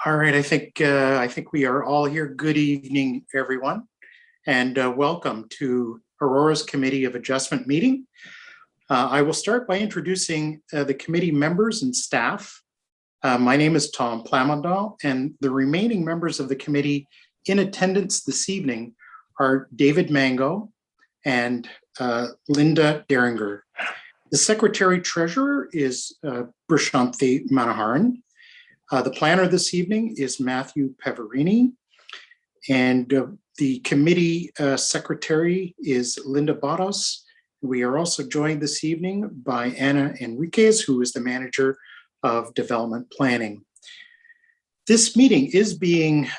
All right, I think we are all here. Good evening, everyone, and welcome to Aurora's Committee of Adjustment meeting. I will start by introducing the committee members and staff. My name is Tom Plamondon, and the remaining members of the committee in attendance this evening are David Mango and Linda Deringer. The Secretary Treasurer is Brishanthe Manaharan. The planner this evening is Matthew Peverini, and the committee secretary is Linda Bados. We are also joined this evening by Ana Enriquez, who is the manager of development planning. This meeting is being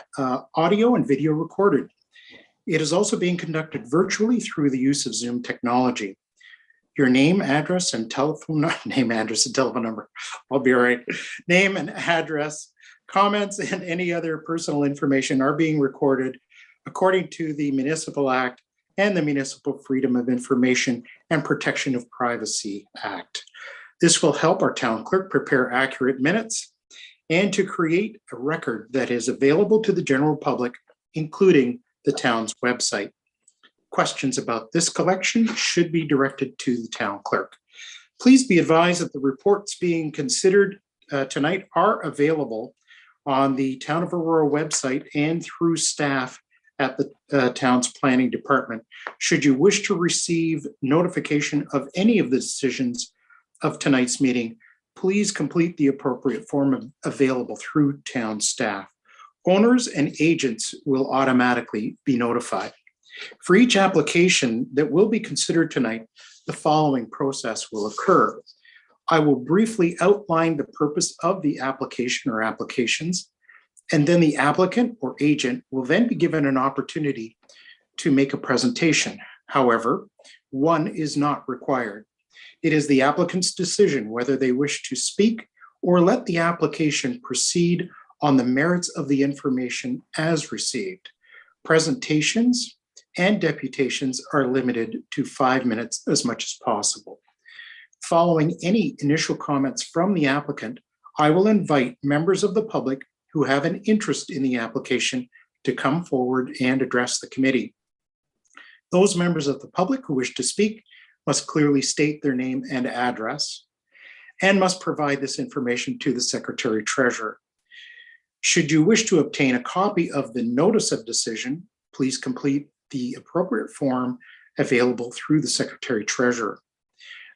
audio and video recorded. It is also being conducted virtually through the use of Zoom technology. Your name, address, and telephone number. I'll be all right. Name and address, comments, and any other personal information are being recorded according to the Municipal Act and the Municipal Freedom of Information and Protection of Privacy Act. This will help our town clerk prepare accurate minutes and to create a record that is available to the general public, including the town's website. Questions about this collection should be directed to the town clerk. Please be advised that the reports being considered tonight are available on the Town of Aurora website and through staff at the town's planning department. Should you wish to receive notification of any of the decisions of tonight's meeting, please complete the appropriate form available through town staff. Owners and agents will automatically be notified. For each application that will be considered tonight, the following process will occur. I will briefly outline the purpose of the application or applications, and then the applicant or agent will then be given an opportunity to make a presentation. However, one is not required. It is the applicant's decision whether they wish to speak or let the application proceed on the merits of the information as received. Presentations and deputations are limited to 5 minutes as much as possible. Following any initial comments from the applicant, I will invite members of the public who have an interest in the application to come forward and address the committee. Those members of the public who wish to speak must clearly state their name and address and must provide this information to the Secretary Treasurer. Should you wish to obtain a copy of the notice of decision, please complete the appropriate form available through the Secretary Treasurer.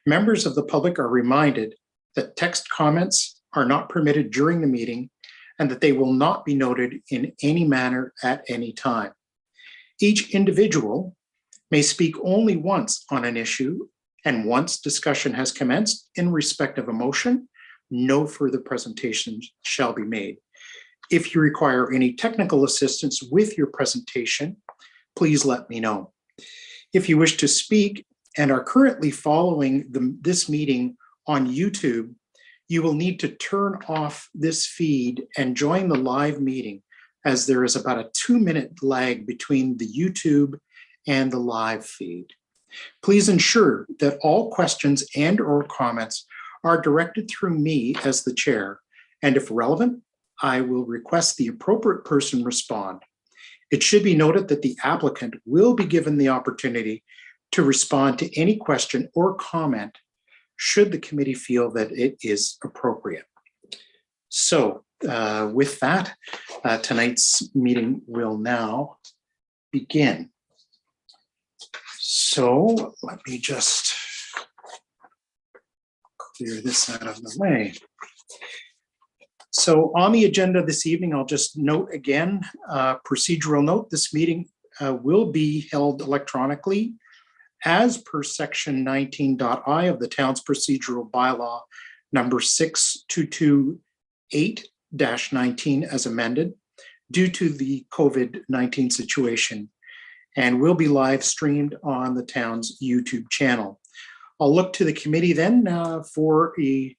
Members of the public are reminded that text comments are not permitted during the meeting and that they will not be noted in any manner at any time. Each individual may speak only once on an issue, and once discussion has commenced in respect of a motion, no further presentations shall be made. If you require any technical assistance with your presentation, please let me know. If you wish to speak and are currently following this meeting on YouTube, you will need to turn off this feed and join the live meeting, as there is about a 2-minute lag between the YouTube and the live feed. Please ensure that all questions and/or comments are directed through me as the chair, and if relevant, I will request the appropriate person respond. It should be noted that the applicant will be given the opportunity to respond to any question or comment should the committee feel that it is appropriate. So with that, tonight's meeting will now begin. So let me just clear this out of the way. So on the agenda this evening, I'll just note again, procedural note, this meeting will be held electronically as per section 19.I of the town's procedural bylaw number 6228-19 as amended due to the COVID-19 situation, and will be live streamed on the town's YouTube channel. I'll look to the committee then for a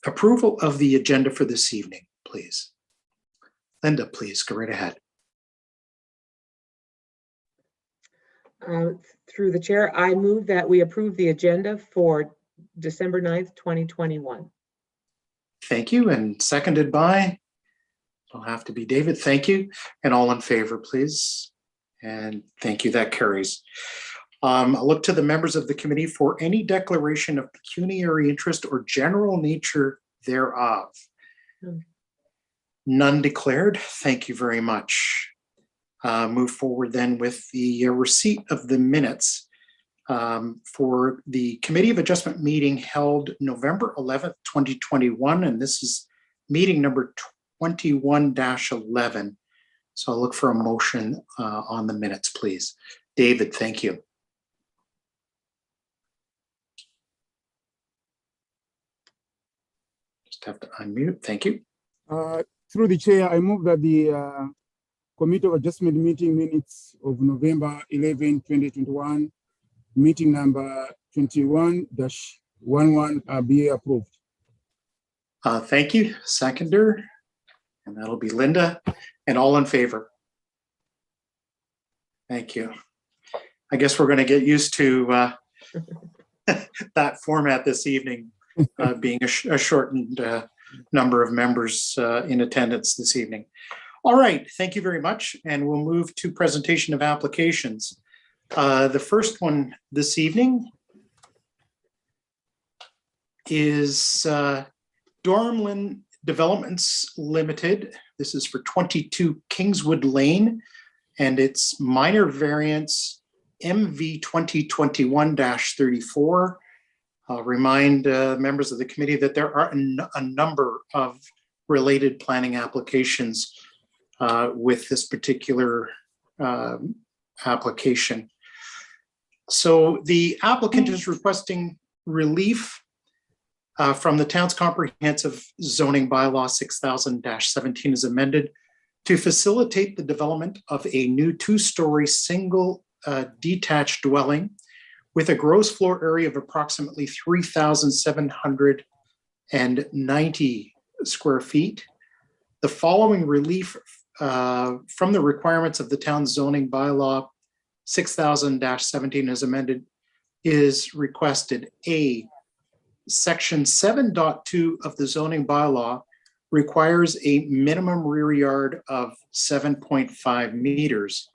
approval of the agenda for this evening, please. Linda, please go right ahead. Through the chair, I move that we approve the agenda for December 9th, 2021. Thank you, and seconded by? It'll have to be David. Thank you. And all in favor, please. And thank you. That carries. I'll look to the members of the committee for any declaration of pecuniary interest or general nature thereof. None declared. Thank you very much. Move forward then with the receipt of the minutes for the Committee of Adjustment meeting held November 11th, 2021, and this is meeting number 21-11. So I'll look for a motion on the minutes, please. David, thank you. Just have to unmute. Thank you. Through the chair, I move that the Committee of Adjustment meeting minutes of November 11, 2021, meeting number 21-11 are be approved. Thank you. Seconder, and that'll be Linda, and all in favor. Thank you. I guess we're going to get used to that format this evening, being a shortened number of members in attendance this evening. All right, thank you very much. And we'll move to presentation of applications. The first one this evening is Dormlin Developments Limited. This is for 22 Kingswood Lane, and it's minor variance MV 2021-34. I'll remind members of the committee that there are a number of related planning applications with this particular application. So the applicant is requesting relief from the town's comprehensive zoning bylaw 6000-17 as amended to facilitate the development of a new two-story single detached dwelling with a gross floor area of approximately 3,790 square feet. The following relief from the requirements of the town's zoning bylaw 6000-17 as amended is requested. A, section 7.2 of the zoning bylaw requires a minimum rear yard of 7.5 meters.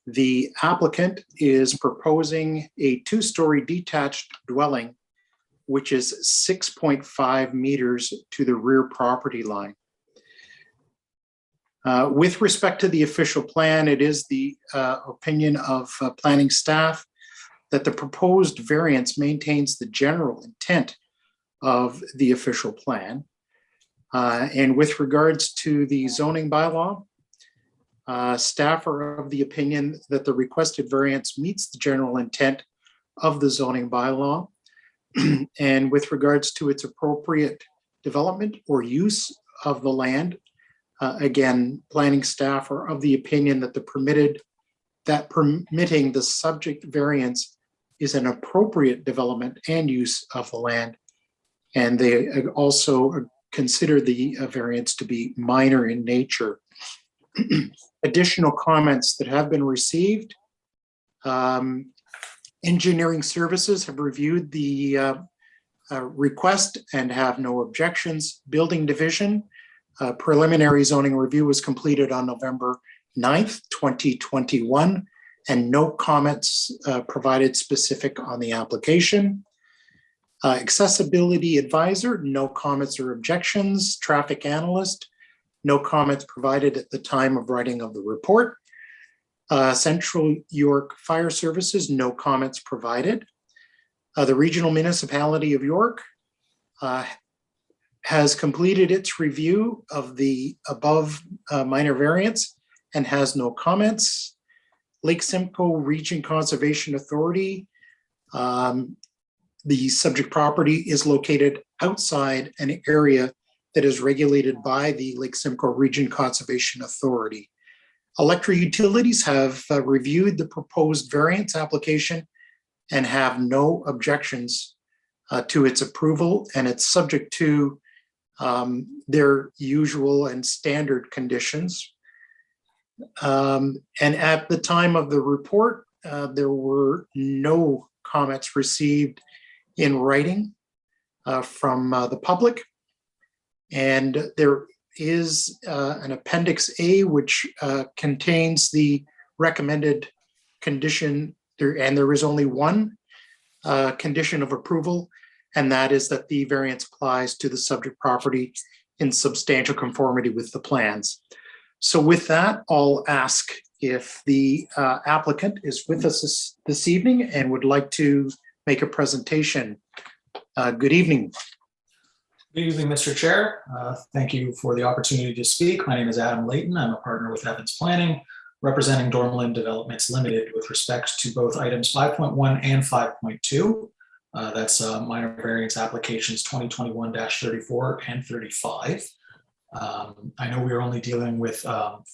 The applicant is proposing a two-story detached dwelling, which is 6.5 meters to the rear property line. With respect to the official plan, it is the opinion of planning staff that the proposed variance maintains the general intent of the official plan. And with regards to the zoning bylaw, staff are of the opinion that the requested variance meets the general intent of the zoning bylaw. And with regards to its appropriate development or use of the land, again, planning staff are of the opinion that permitting the subject variance is an appropriate development and use of the land. And they also consider the variance to be minor in nature. Additional comments that have been received. Engineering services have reviewed the request and have no objections. Building division, preliminary zoning review was completed on November 9th, 2021, and no comments provided specific on the application. Accessibility advisor, no comments or objections. Traffic analyst, no comments provided at the time of writing of the report. Central York Fire Services, no comments provided. The Regional Municipality of York has completed its review of the above minor variance and has no comments. Lake Simcoe Region Conservation Authority, the subject property is located outside an area that is regulated by the Lake Simcoe Region Conservation Authority. Electric Utilities have reviewed the proposed variance application and have no objections to its approval, and it's subject to their usual and standard conditions. And at the time of the report, there were no comments received in writing from the public. And there is an Appendix A, which contains the recommended condition, and there is only one condition of approval, and that is that the variance applies to the subject property in substantial conformity with the plans. So with that, I'll ask if the applicant is with us this evening and would like to make a presentation. Good evening. Good evening, Mr. Chair. Thank you for the opportunity to speak. My name is Adam Layton. I'm a partner with Evans Planning, representing Dormland Developments Limited with respect to both items 5.1 and 5.2. That's minor variance applications 2021-34 and 35. I know we are only dealing with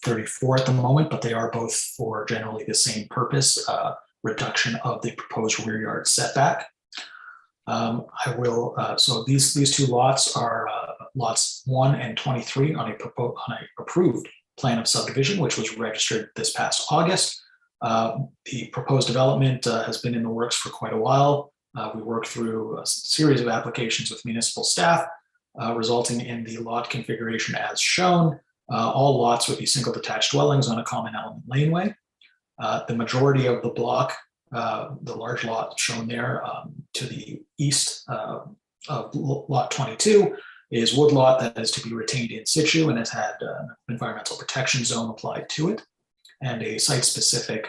34 at the moment, but they are both for generally the same purpose, reduction of the proposed rear yard setback. I will, so these two lots are lots 1 and 23 on a approved plan of subdivision, which was registered this past August. The proposed development has been in the works for quite a while. We worked through a series of applications with municipal staff, resulting in the lot configuration as shown. All lots would be single detached dwellings on a common element laneway. The majority of the block, the large lot shown there to the east of lot 22, is woodlot that is to be retained in situ and has had an environmental protection zone applied to it, and a site-specific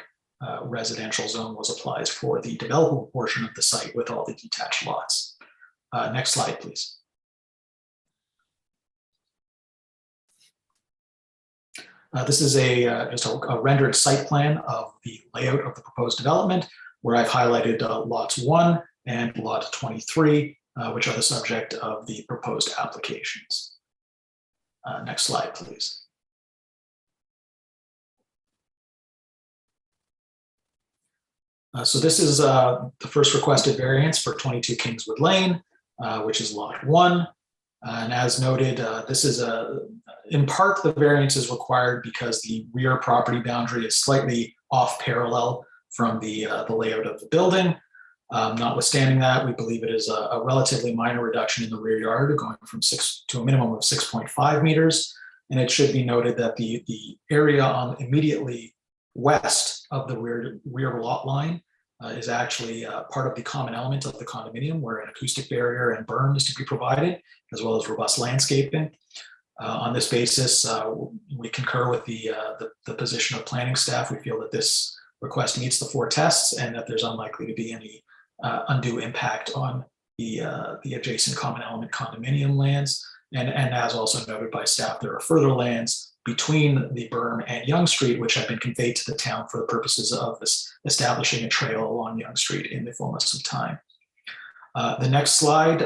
residential zone was applied for the developable portion of the site with all the detached lots. Next slide, please. This is just a rendered site plan of the layout of the proposed development, where I've highlighted lots 1 and lot 23, which are the subject of the proposed applications. Next slide, please. So this is the first requested variance for 22 Kingswood Lane, which is lot 1. And as noted, this is in part, the variance is required because the rear property boundary is slightly off parallel from the layout of the building. Notwithstanding that, we believe it is a relatively minor reduction in the rear yard, going from 6 to a minimum of 6.5 meters. And it should be noted that the area on immediately west of the rear lot line is actually part of the common element of the condominium, where an acoustic barrier and berm is to be provided, as well as robust landscaping. On this basis, we concur with the position of planning staff. We feel that this request meets the 4 tests and that there's unlikely to be any undue impact on the adjacent common element condominium lands. And as also noted by staff, there are further lands between the berm and Yonge Street, which have been conveyed to the town for the purposes of establishing a trail along Yonge Street in the fullness of time. The next slide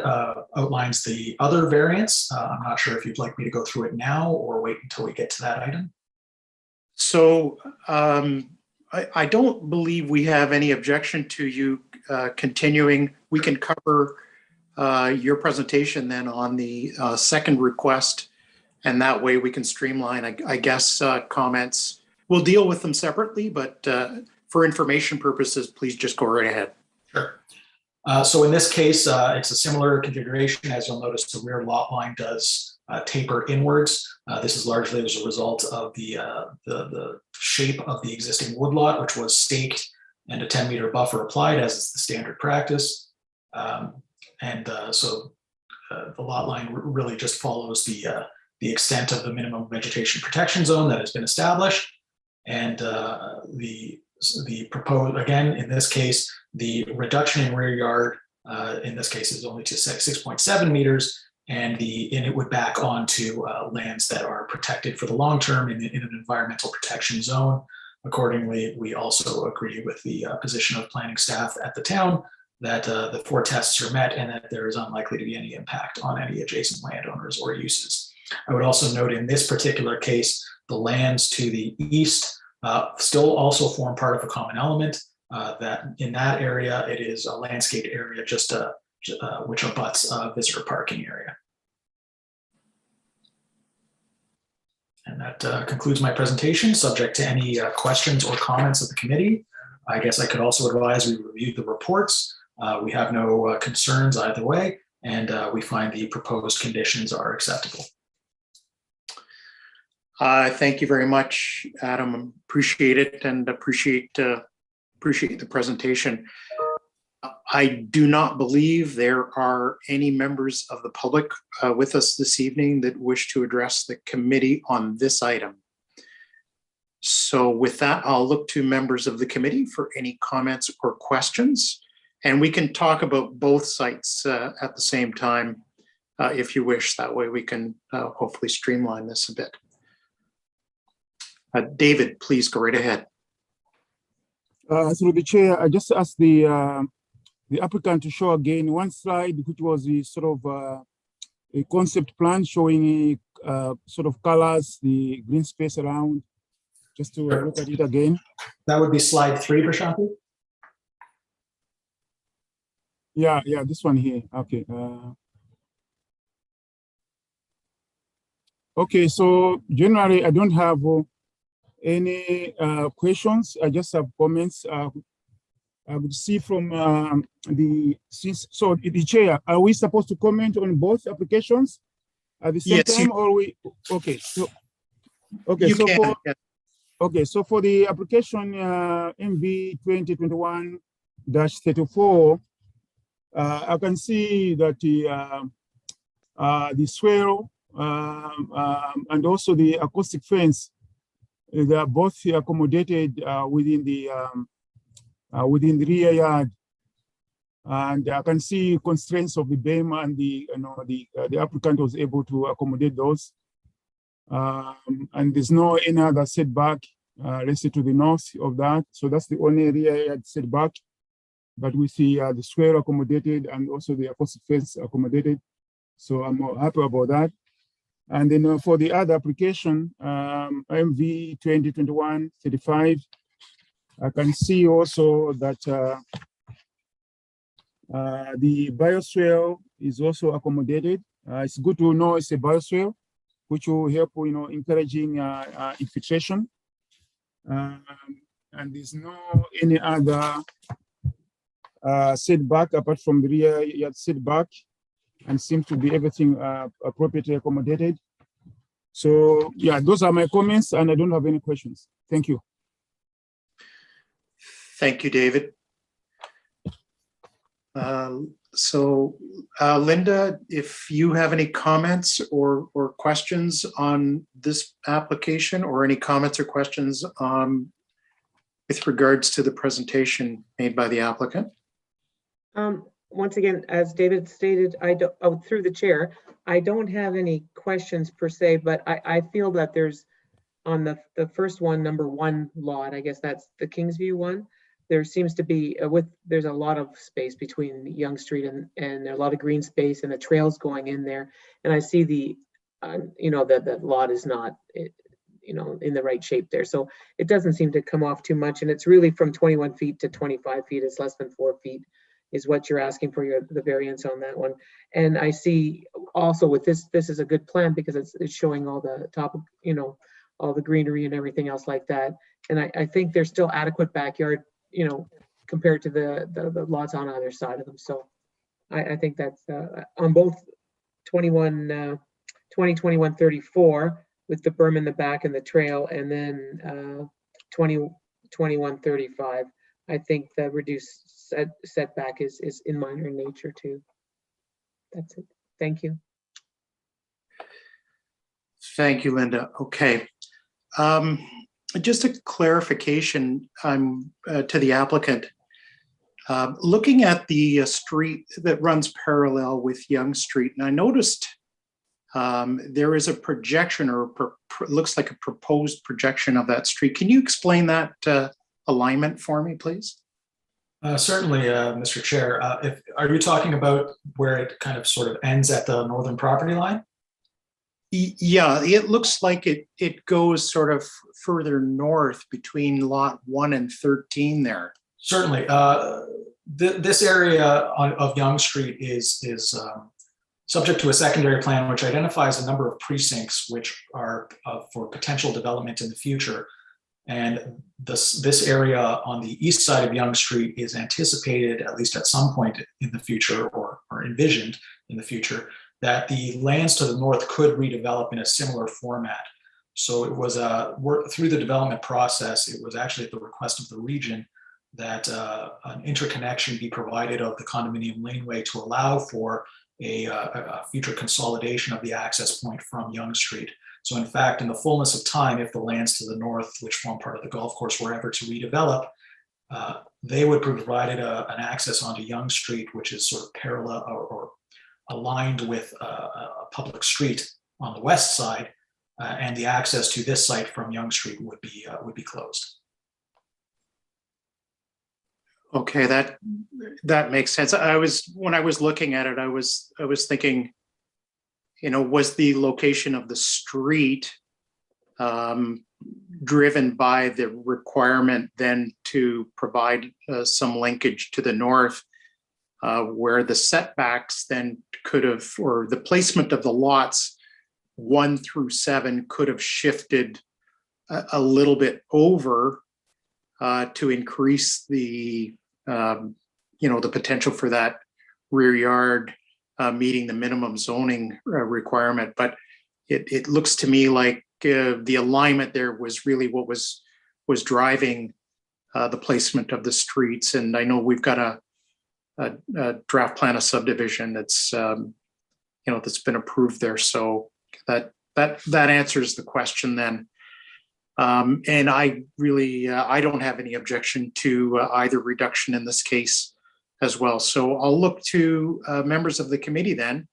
outlines the other variance. I'm not sure if you'd like me to go through it now or wait until we get to that item. So I don't believe we have any objection to you continuing. We can cover your presentation then on the second request, and that way we can streamline, I guess, comments. We'll deal with them separately, but for information purposes, please just go right ahead. Sure. So in this case, it's a similar configuration. As you'll notice, the rear lot line does taper inwards. This is largely as a result of the shape of the existing woodlot, which was staked and a 10-meter buffer applied, as is the standard practice. So the lot line really just follows the extent of the minimum vegetation protection zone that has been established. And the proposed, again, in this case, the reduction in rear yard, in this case, is only to 6.7 meters, and it would back onto lands that are protected for the long term in an environmental protection zone. Accordingly, we also agree with the position of planning staff at the town that the 4 tests are met and that there is unlikely to be any impact on any adjacent landowners or uses. I would also note in this particular case, the lands to the east still also form part of a common element. That in that area, it is a landscaped area just which abuts a visitor parking area. And that concludes my presentation, subject to any questions or comments of the committee. I guess I could also advise we reviewed the reports. We have no concerns either way, and we find the proposed conditions are acceptable. Thank you very much, Adam. Appreciate it and appreciate the presentation. I do not believe there are any members of the public with us this evening that wish to address the committee on this item. So with that, I'll look to members of the committee for any comments or questions. And we can talk about both sites at the same time if you wish. That way we can hopefully streamline this a bit. David, please go right ahead. Through the chair, I just asked the applicant to show again one slide, which was the sort of a concept plan showing sort of colors, the green space around, just to look at it again. That would be slide 3, Prashanti. Yeah, this one here. Okay. Okay, so generally, I don't have any questions. I just have comments. I would see from the chair, are we supposed to comment on both applications at the same time, or we? Okay, so okay, so for okay, so for the application MV 2021-34, I can see that the swale and also the acoustic fence, they are both accommodated within the rear yard, and I can see constraints of the beam, and the applicant was able to accommodate those. And there's no any other setback, let's say to the north of that. So that's the only rear yard setback. But we see the square accommodated and also the acoustic fence accommodated. So I'm happy about that. And then for the other application, MV 2021-35, I can see also that the bioswale is also accommodated. It's good to know it's a bioswale, which will help, encouraging infiltration. And there's no any other setback apart from the rear yard setback, and seems to be everything appropriately accommodated. So yeah, those are my comments, and I don't have any questions. Thank you. Thank you, David. Linda, if you have any comments or questions on this application, or any comments or questions with regards to the presentation made by the applicant. Once again, as David stated, through the chair, I don't have any questions per se, but I feel that there's on the first one, number 1 lot, I guess that's the Kingsview one. There seems to be there's a lot of space between Yonge Street and a lot of green space, and the trails going in there. And I see the lot is not, in the right shape there. So it doesn't seem to come off too much. And it's really from 21 feet to 25 feet. It's less than 4 feet is what you're asking for the variance on that one. And I see also with this is a good plan because it's showing all the top of, all the greenery and everything else like that. And I think there's still adequate backyard, compared to the lots on either side of them. So I think that's on both 2021-34 with the berm in the back and the trail, and then 21-35. I think the reduced setback is in minor nature too. That's it. Thank you. Thank you, Linda. Okay. Just a clarification to the applicant. Looking at the street that runs parallel with Yonge Street, and I noticed there is a projection, or looks like a proposed projection of that street. Can you explain that alignment for me, please? Certainly, Mr. Chair. Are you talking about where it kind of sort of ends at the northern property line? Yeah, it looks like it goes sort of further north between lot 1 and 13 there. Certainly. This area of Yonge Street is subject to a secondary plan, which identifies a number of precincts which are for potential development in the future. And this area on the east side of Yonge Street is anticipated, at least at some point in the future, or envisioned in the future, that the lands to the north could redevelop in a similar format. So it was through the development process, it was actually at the request of the region that an interconnection be provided of the condominium laneway to allow for a future consolidation of the access point from Yonge Street. So in fact, in the fullness of time, if the lands to the north, which form part of the golf course, were ever to redevelop, they would provide an access onto Yonge Street, which is sort of parallel or aligned with a public street on the west side, and the access to this site from Yonge Street would be closed. Okay, that makes sense. When I was looking at it, I was thinking, was the location of the street driven by the requirement then to provide some linkage to the north, where the setbacks then could have, or the placement of the lots 1 through 7 could have shifted a little bit over to increase the the potential for that rear yard meeting the minimum zoning requirement. But it looks to me like the alignment there was really what was driving the placement of the streets. And I know we've got a draft plan of subdivision that's that's been approved there. So that answers the question then. And I really, I don't have any objection to either reduction in this case as well. So I'll look to members of the committee then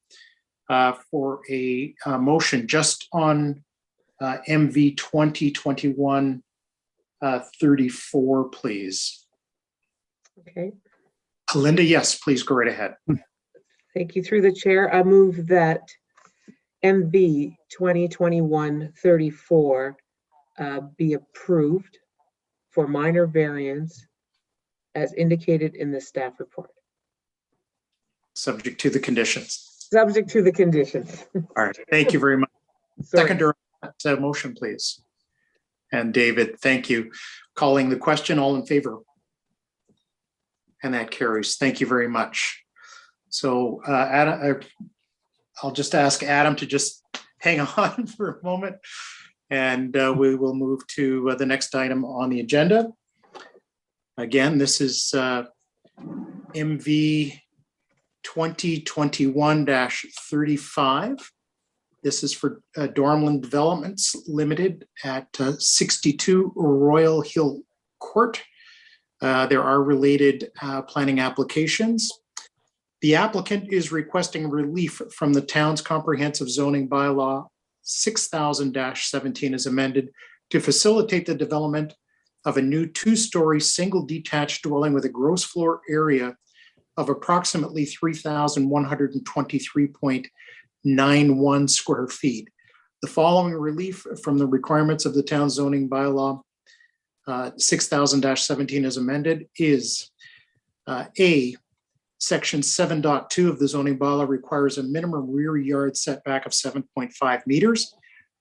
for a motion just on MV 2021-34, please. Okay. Linda, yes, please go right ahead. Thank you. Through the chair, I move that MV 2021-34 be approved for minor variance as indicated in the staff report. Subject to the conditions. Subject to the conditions. All right, thank you very much. Sorry. Seconder on that motion, please. And David, thank you. Calling the question, all in favor? And that carries. Thank you very much. So Adam, I'll just ask Adam to just hang on for a moment, and we will move to the next item on the agenda. Again, this is MV 2021-35. This is for Dormland Developments Limited at 62 Royal Hill Court. There are related planning applications. The applicant is requesting relief from the town's comprehensive zoning bylaw 6000-17 as amended to facilitate the development of a new 2-story single detached dwelling with a gross floor area of approximately 3,123.91 square feet. The following relief from the requirements of the town zoning bylaw 6000-17 as amended is A, section 7.2 of the zoning bylaw requires a minimum rear yard setback of 7.5 meters.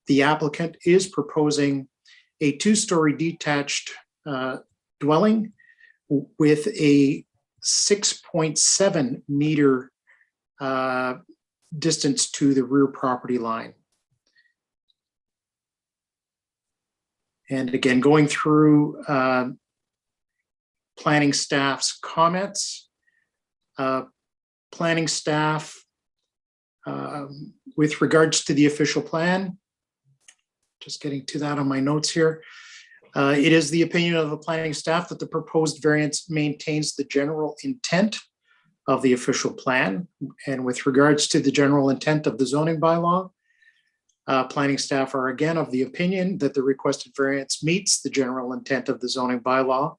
The applicant is proposing a 2-story detached dwelling with a 6.7 meter distance to the rear property line. And again, going through planning staff's comments, planning staff, with regards to the official plan, just getting to that on my notes here. It is the opinion of the planning staff that the proposed variance maintains the general intent of the official plan. And with regards to the general intent of the zoning bylaw, planning staff are again of the opinion that the requested variance meets the general intent of the zoning bylaw.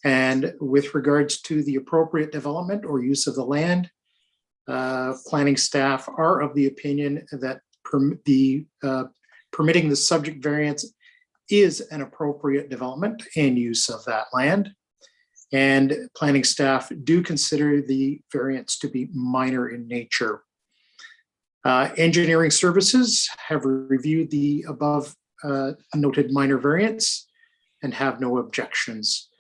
And with regards to the appropriate development or use of the land, planning staff are of the opinion that permitting the subject variance is an appropriate development and use of that land. And planning staff do consider the variance to be minor in nature. Engineering services have reviewed the above noted minor variance and have no objections.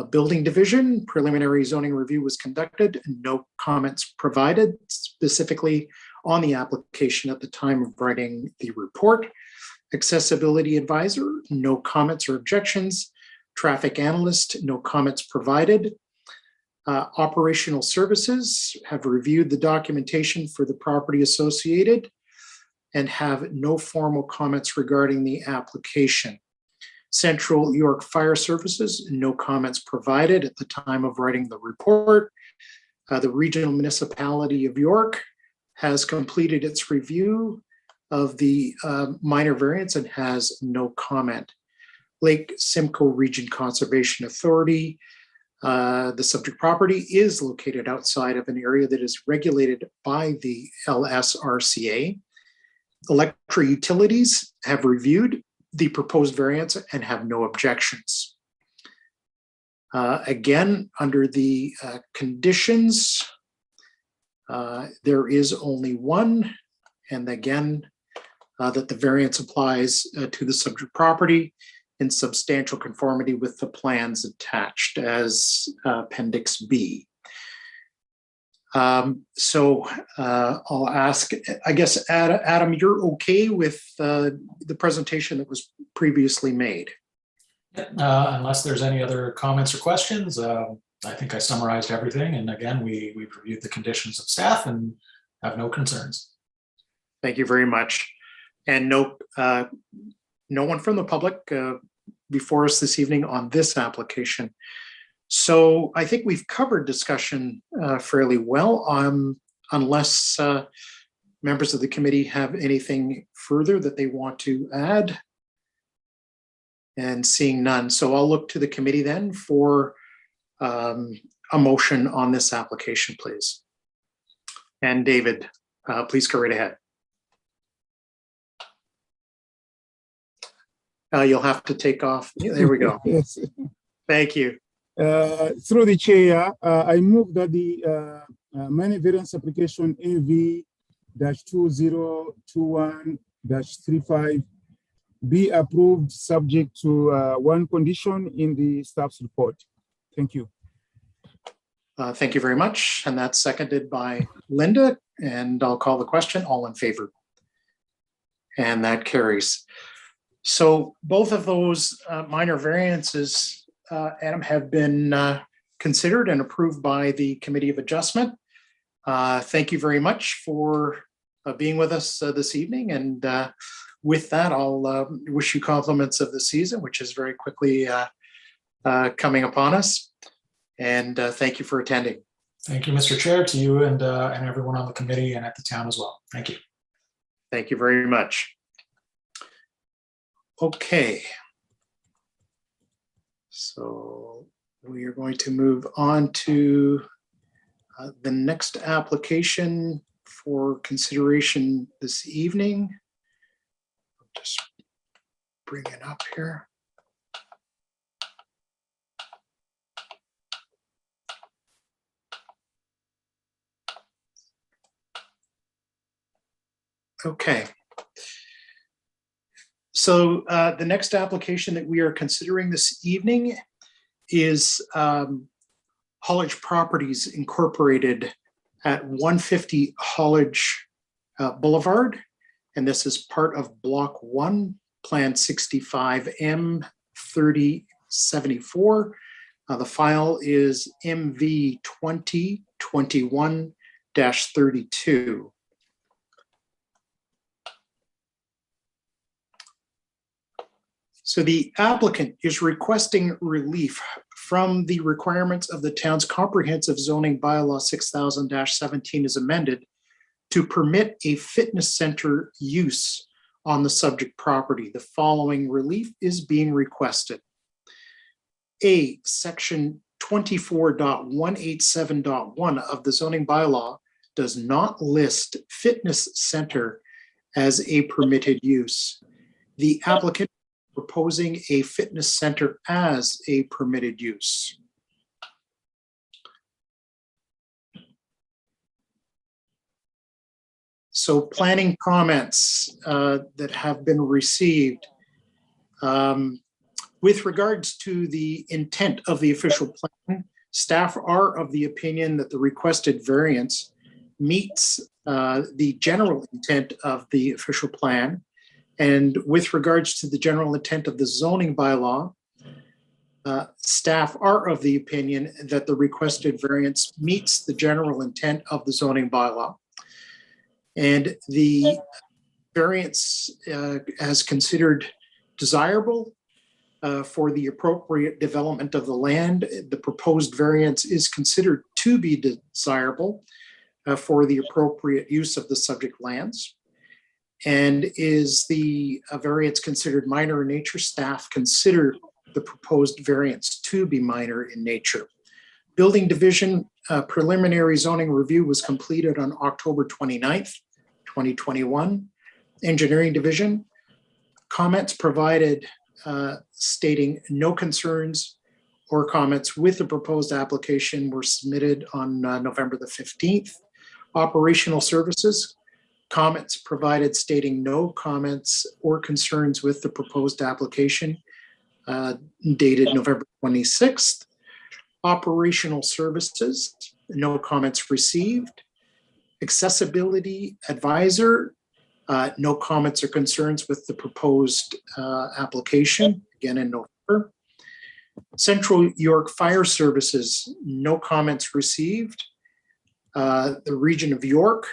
Building division preliminary zoning review was conducted and no comments provided specifically on the application at the time of writing the report. Accessibility advisor, no comments or objections. Traffic analyst, no comments provided. Operational services have reviewed the documentation for the property associated and have no formal comments regarding the application. Central York Fire Services, no comments provided at the time of writing the report. The Regional Municipality of York has completed its review of the minor variance and has no comment. Lake Simcoe Region Conservation Authority, the subject property is located outside of an area that is regulated by the LSRCA. Electric Utilities have reviewed the proposed variance and have no objections. Again, under the conditions, there is only one, and again, that the variance applies to the subject property in substantial conformity with the plans attached as Appendix B. So I'll ask, I guess, Adam, you're okay with the presentation that was previously made? Unless there's any other comments or questions, I think I summarized everything. And again, we've reviewed the conditions of staff and have no concerns. Thank you very much. And no one from the public before us this evening on this application. So I think we've covered discussion fairly well, unless members of the committee have anything further that they want to add. And seeing none. So I'll look to the committee then for a motion on this application, please. And David, please go right ahead. You'll have to take off. There we go. Yes. Thank you. Through the chair, I move that the minor variance application AV-2021-35 be approved subject to one condition in the staff's report. Thank you. Thank you very much. And that's seconded by Linda. And I'll call the question. All in favor? And that carries. So both of those minor variances, Adam, have been considered and approved by the Committee of Adjustment. Thank you very much for being with us this evening. And with that, I'll wish you compliments of the season, which is very quickly coming upon us. And thank you for attending. Thank you, Mr. Chair, to you and everyone on the committee and at the town as well. Thank you. Thank you very much. Okay. So we are going to move on to the next application for consideration this evening. I'll just bring it up here. Okay. So the next application that we are considering this evening is Hollage Properties Incorporated at 150 Hollage Boulevard. And this is part of Block 1, Plan 65M 3074. The file is MV 2021-32. So the applicant is requesting relief from the requirements of the town's comprehensive zoning bylaw 6000-17 as amended to permit a fitness center use on the subject property. The following relief is being requested. A, section 24.187.1 of the zoning bylaw does not list fitness center as a permitted use. The applicant proposing a fitness center as a permitted use. So planning comments that have been received. With regards to the intent of the official plan, staff are of the opinion that the requested variance meets the general intent of the official plan And with regards to the general intent of the zoning bylaw, staff are of the opinion that the requested variance meets the general intent of the zoning bylaw. And the variance as considered desirable for the appropriate development of the land. The proposed variance is considered to be desirable for the appropriate use of the subject lands. And is the variance considered minor in nature? Staff consider the proposed variance to be minor in nature. Building Division preliminary zoning review was completed on October 29th, 2021. Engineering Division comments provided stating no concerns or comments with the proposed application were submitted on November the 15th. Operational Services comments provided stating no comments or concerns with the proposed application dated November 26th. Operational Services, no comments received. Accessibility Advisor, no comments or concerns with the proposed application, again in November. Central York Fire Services, no comments received. The Region of York,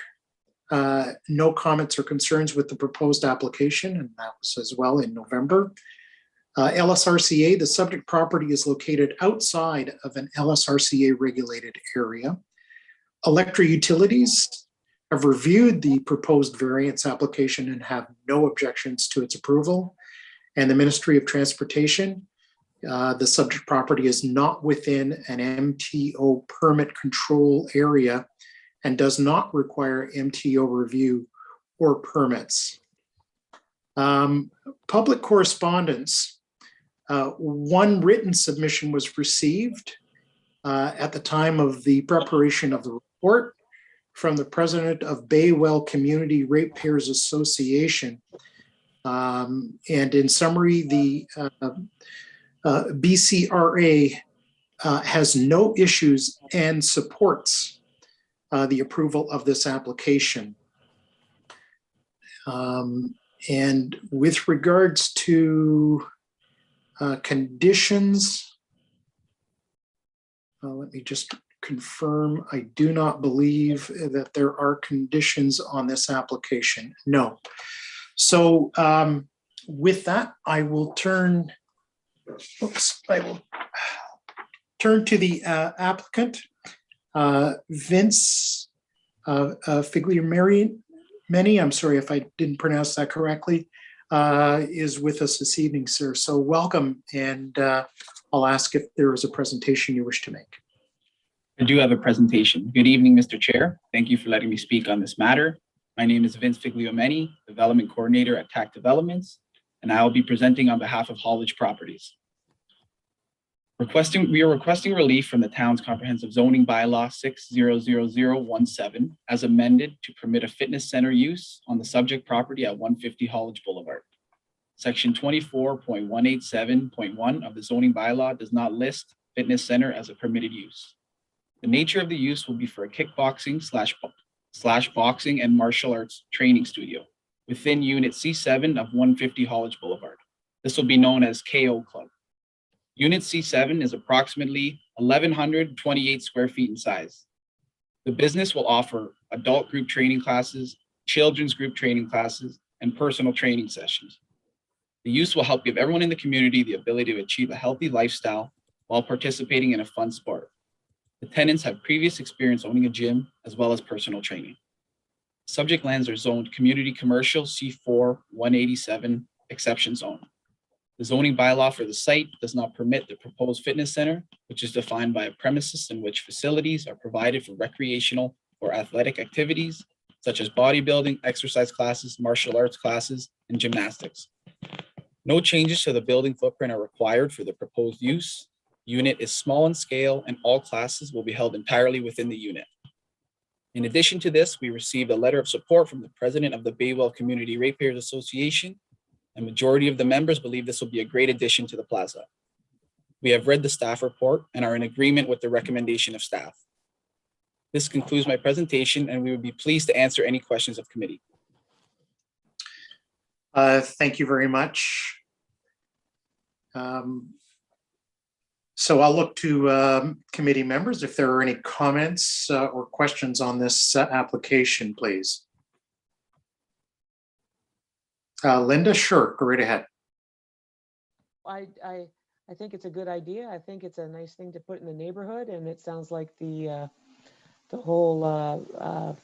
no comments or concerns with the proposed application, and that was as well in November. LSRCA, the subject property is located outside of an LSRCA regulated area. Electric Utilities have reviewed the proposed variance application and have no objections to its approval. And the Ministry of Transportation, the subject property is not within an MTO permit control area and does not require MTO review or permits. Public correspondence, one written submission was received at the time of the preparation of the report from the president of Baywell Community Ratepayers Association. And in summary, the BCRA has no issues and supports the approval of this application. And with regards to conditions, let me just confirm. I do not believe that there are conditions on this application. No. So with that, I will turn to the applicant, Vince Figliomeni. I'm sorry if I didn't pronounce that correctly, is with us this evening, sir. So welcome, and I'll ask if there is a presentation you wish to make. I do have a presentation. Good evening, Mr. Chair. Thank you for letting me speak on this matter. My name is Vince Figliomeni, Development Coordinator at TAC Developments, and I will be presenting on behalf of Hollage Properties. We are requesting relief from the town's comprehensive zoning bylaw 600017 as amended to permit a fitness center use on the subject property at 150 Hollage Boulevard. Section 24.187.1 of the zoning bylaw does not list fitness center as a permitted use. The nature of the use will be for a kickboxing slash boxing and martial arts training studio within Unit C7 of 150 Hollage Boulevard. This will be known as KO Club. Unit C7 is approximately 1,128 square feet in size. The business will offer adult group training classes, children's group training classes, and personal training sessions. The use will help give everyone in the community the ability to achieve a healthy lifestyle while participating in a fun sport. The tenants have previous experience owning a gym as well as personal training. Subject lands are zoned Community Commercial C4 187 Exception Zone. The zoning bylaw for the site does not permit the proposed fitness center, which is defined by a premises in which facilities are provided for recreational or athletic activities, such as bodybuilding, exercise classes, martial arts classes, and gymnastics. No changes to the building footprint are required for the proposed use. Unit is small in scale and all classes will be held entirely within the unit. In addition to this, we received a letter of support from the president of the Baywell Community Ratepayers Association. A majority of the members believe this will be a great addition to the plaza. We have read the staff report and are in agreement with the recommendation of staff. This concludes my presentation and we would be pleased to answer any questions of committee. Thank you very much. So I'll look to committee members if there are any comments or questions on this application, please. Linda, sure, go right ahead. I think it's a good idea. I think it's a nice thing to put in the neighborhood, and it sounds like the whole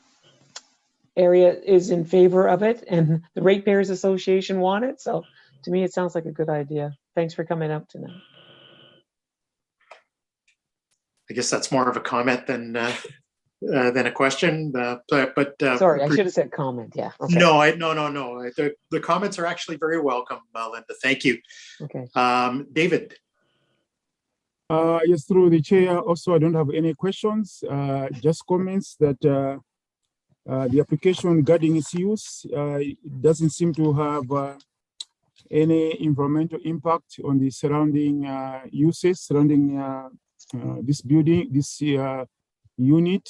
area is in favor of it, and the Ratepayers Association want it. So to me, it sounds like a good idea. Thanks for coming out tonight. I guess that's more of a comment than a question, but Sorry, I should have said comment. Yeah. Okay. No. The comments are actually very welcome, Linda. Thank you. Okay. David. Yes, through the chair. Also, I don't have any questions. Just comments that the application regarding its use doesn't seem to have any environmental impact on the surrounding uses surrounding this building, this unit.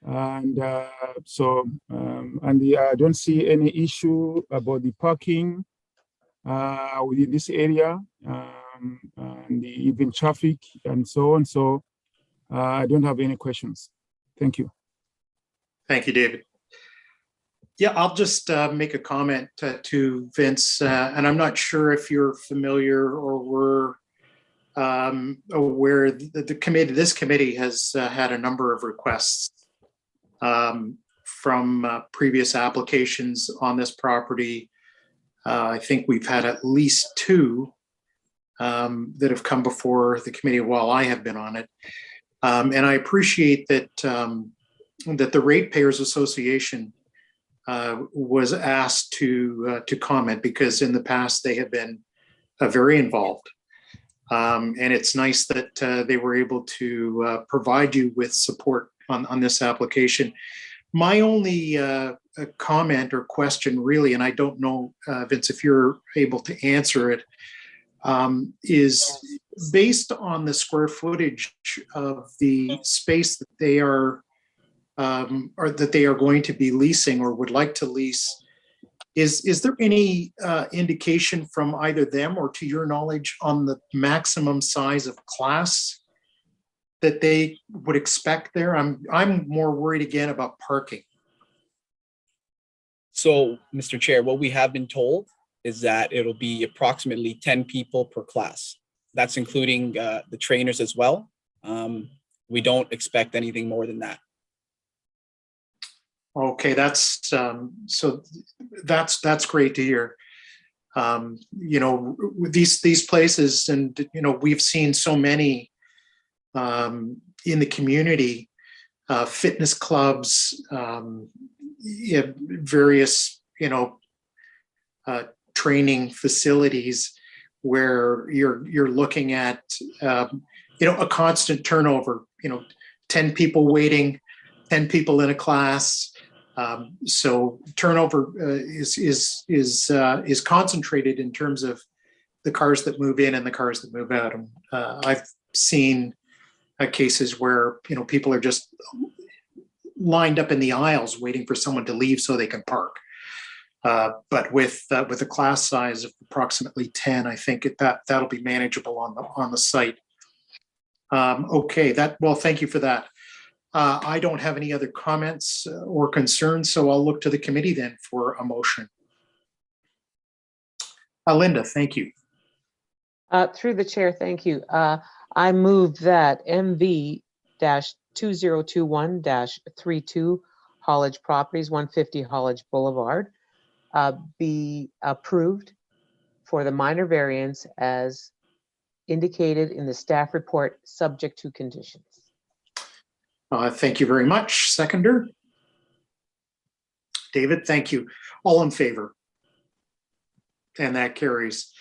And I don't see any issue about the parking within this area, and even traffic and so on. So I don't have any questions. Thank you. Thank you, David. Yeah, I'll just make a comment to Vince, and I'm not sure if you're familiar or were aware that this committee has had a number of requests from previous applications on this property. I think we've had at least 2 that have come before the committee while I have been on it. And I appreciate that that the Ratepayers Association was asked to comment, because in the past they have been very involved. And it's nice that they were able to provide you with support on this application. My only comment or question really, and I don't know, Vince, if you're able to answer it, is based on the square footage of the space that they are or that they are going to be leasing or would like to lease. Is there any indication from either them or to your knowledge on the maximum size of class that they would expect there? I'm more worried again about parking. So, Mr. Chair, what we have been told is that it'll be approximately 10 people per class. That's including the trainers as well. We don't expect anything more than that. Okay, that's so that's great to hear. You know, these places, and you know, we've seen so many in the community, fitness clubs, various training facilities where you're looking at a constant turnover. 10 people waiting, 10 people in a class. So turnover is concentrated in terms of the cars that move in and the cars that move out. And I've seen cases where people are just lined up in the aisles waiting for someone to leave so they can park. But with a class size of approximately 10, I think that'll be manageable on the site. Okay, well, thank you for that. I don't have any other comments or concerns, so I'll look to the committee then for a motion. Linda, thank you. Through the chair, thank you. I move that MV-2021-32 Hollage Properties, 150 Hollage Boulevard, be approved for the minor variance as indicated in the staff report, subject to conditions. Thank you very much. Seconder? David, thank you. All in favor? And that carries.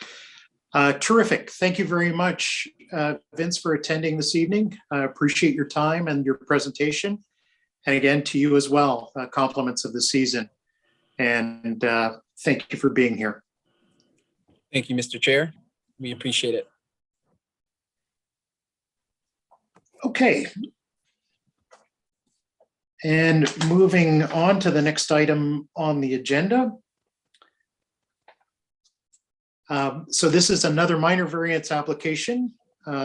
Terrific. Thank you very much, Vince, for attending this evening. I appreciate your time and your presentation. And again, to you as well, compliments of the season. And thank you for being here. Thank you, Mr. Chair. We appreciate it. Okay. And moving on to the next item on the agenda. So this is another minor variance application.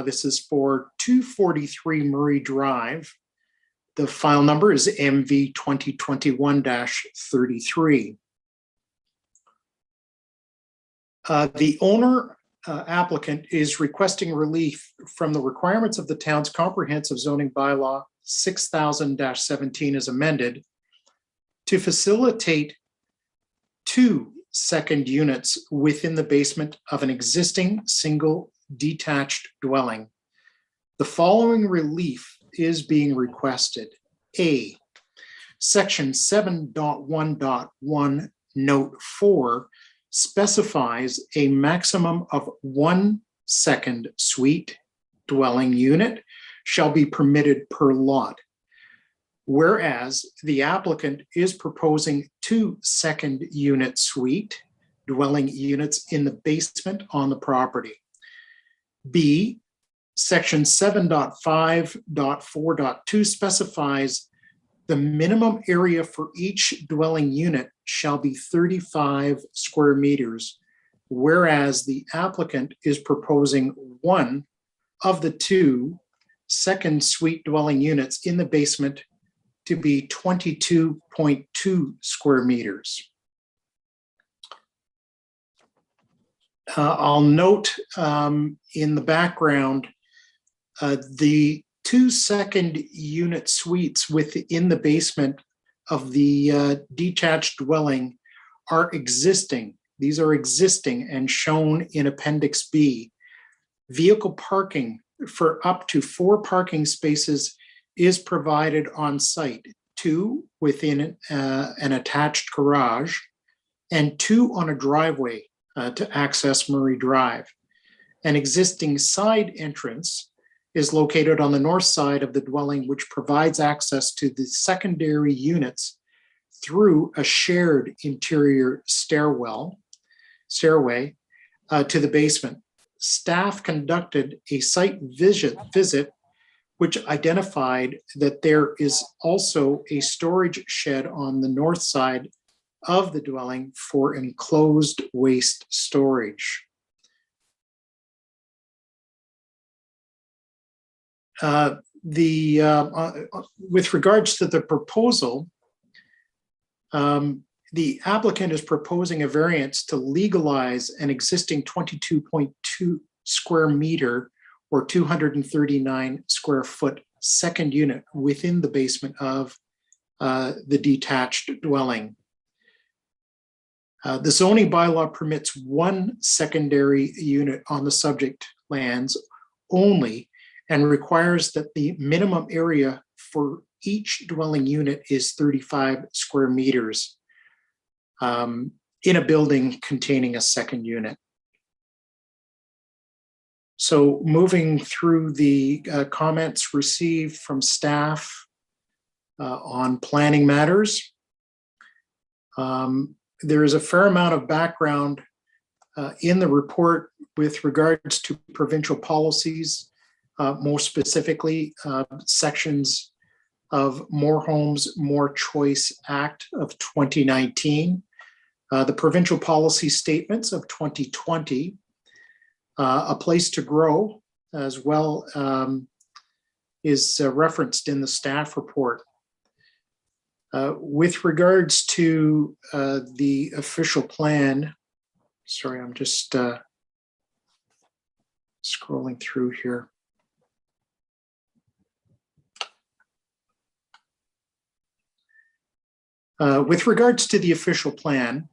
This is for 243 Murray Drive. The file number is MV 2021-33. The owner applicant is requesting relief from the requirements of the town's comprehensive zoning bylaw 6000-17 as amended to facilitate 2 second units within the basement of an existing single detached dwelling. The following relief is being requested. A, section 7.1.1 note 4 specifies a maximum of 1 second suite dwelling unit shall be permitted per lot, whereas the applicant is proposing 2 second unit suite dwelling units in the basement on the property. B, section 7.5.4.2 specifies the minimum area for each dwelling unit shall be 35 square meters, whereas the applicant is proposing 1 of the 2 second suite dwelling units in the basement to be 22.2 square meters. I'll note in the background, the 2 second unit suites within the basement of the detached dwelling are existing. These are existing and shown in Appendix B. Vehicle parking for up to 4 parking spaces is provided on site, 2 within an attached garage and 2 on a driveway to access Murray Drive. An existing side entrance is located on the north side of the dwelling, which provides access to the secondary units through a shared interior stairway to the basement. Staff conducted a site visit which identified that there is also a storage shed on the north side of the dwelling for enclosed waste storage. With regards to the proposal, the applicant is proposing a variance to legalize an existing 22.2 square meter or 239 square foot second unit within the basement of the detached dwelling. The zoning bylaw permits 1 secondary unit on the subject lands only and requires that the minimum area for each dwelling unit is 35 square meters in a building containing a second unit. So moving through the comments received from staff on planning matters, there is a fair amount of background in the report with regards to provincial policies, more specifically sections of More Homes, More Choice Act of 2019, the provincial policy statements of 2020, A Place to Grow as well is referenced in the staff report. With regards to the official plan, sorry, I'm just scrolling through here. With regards to the official plan,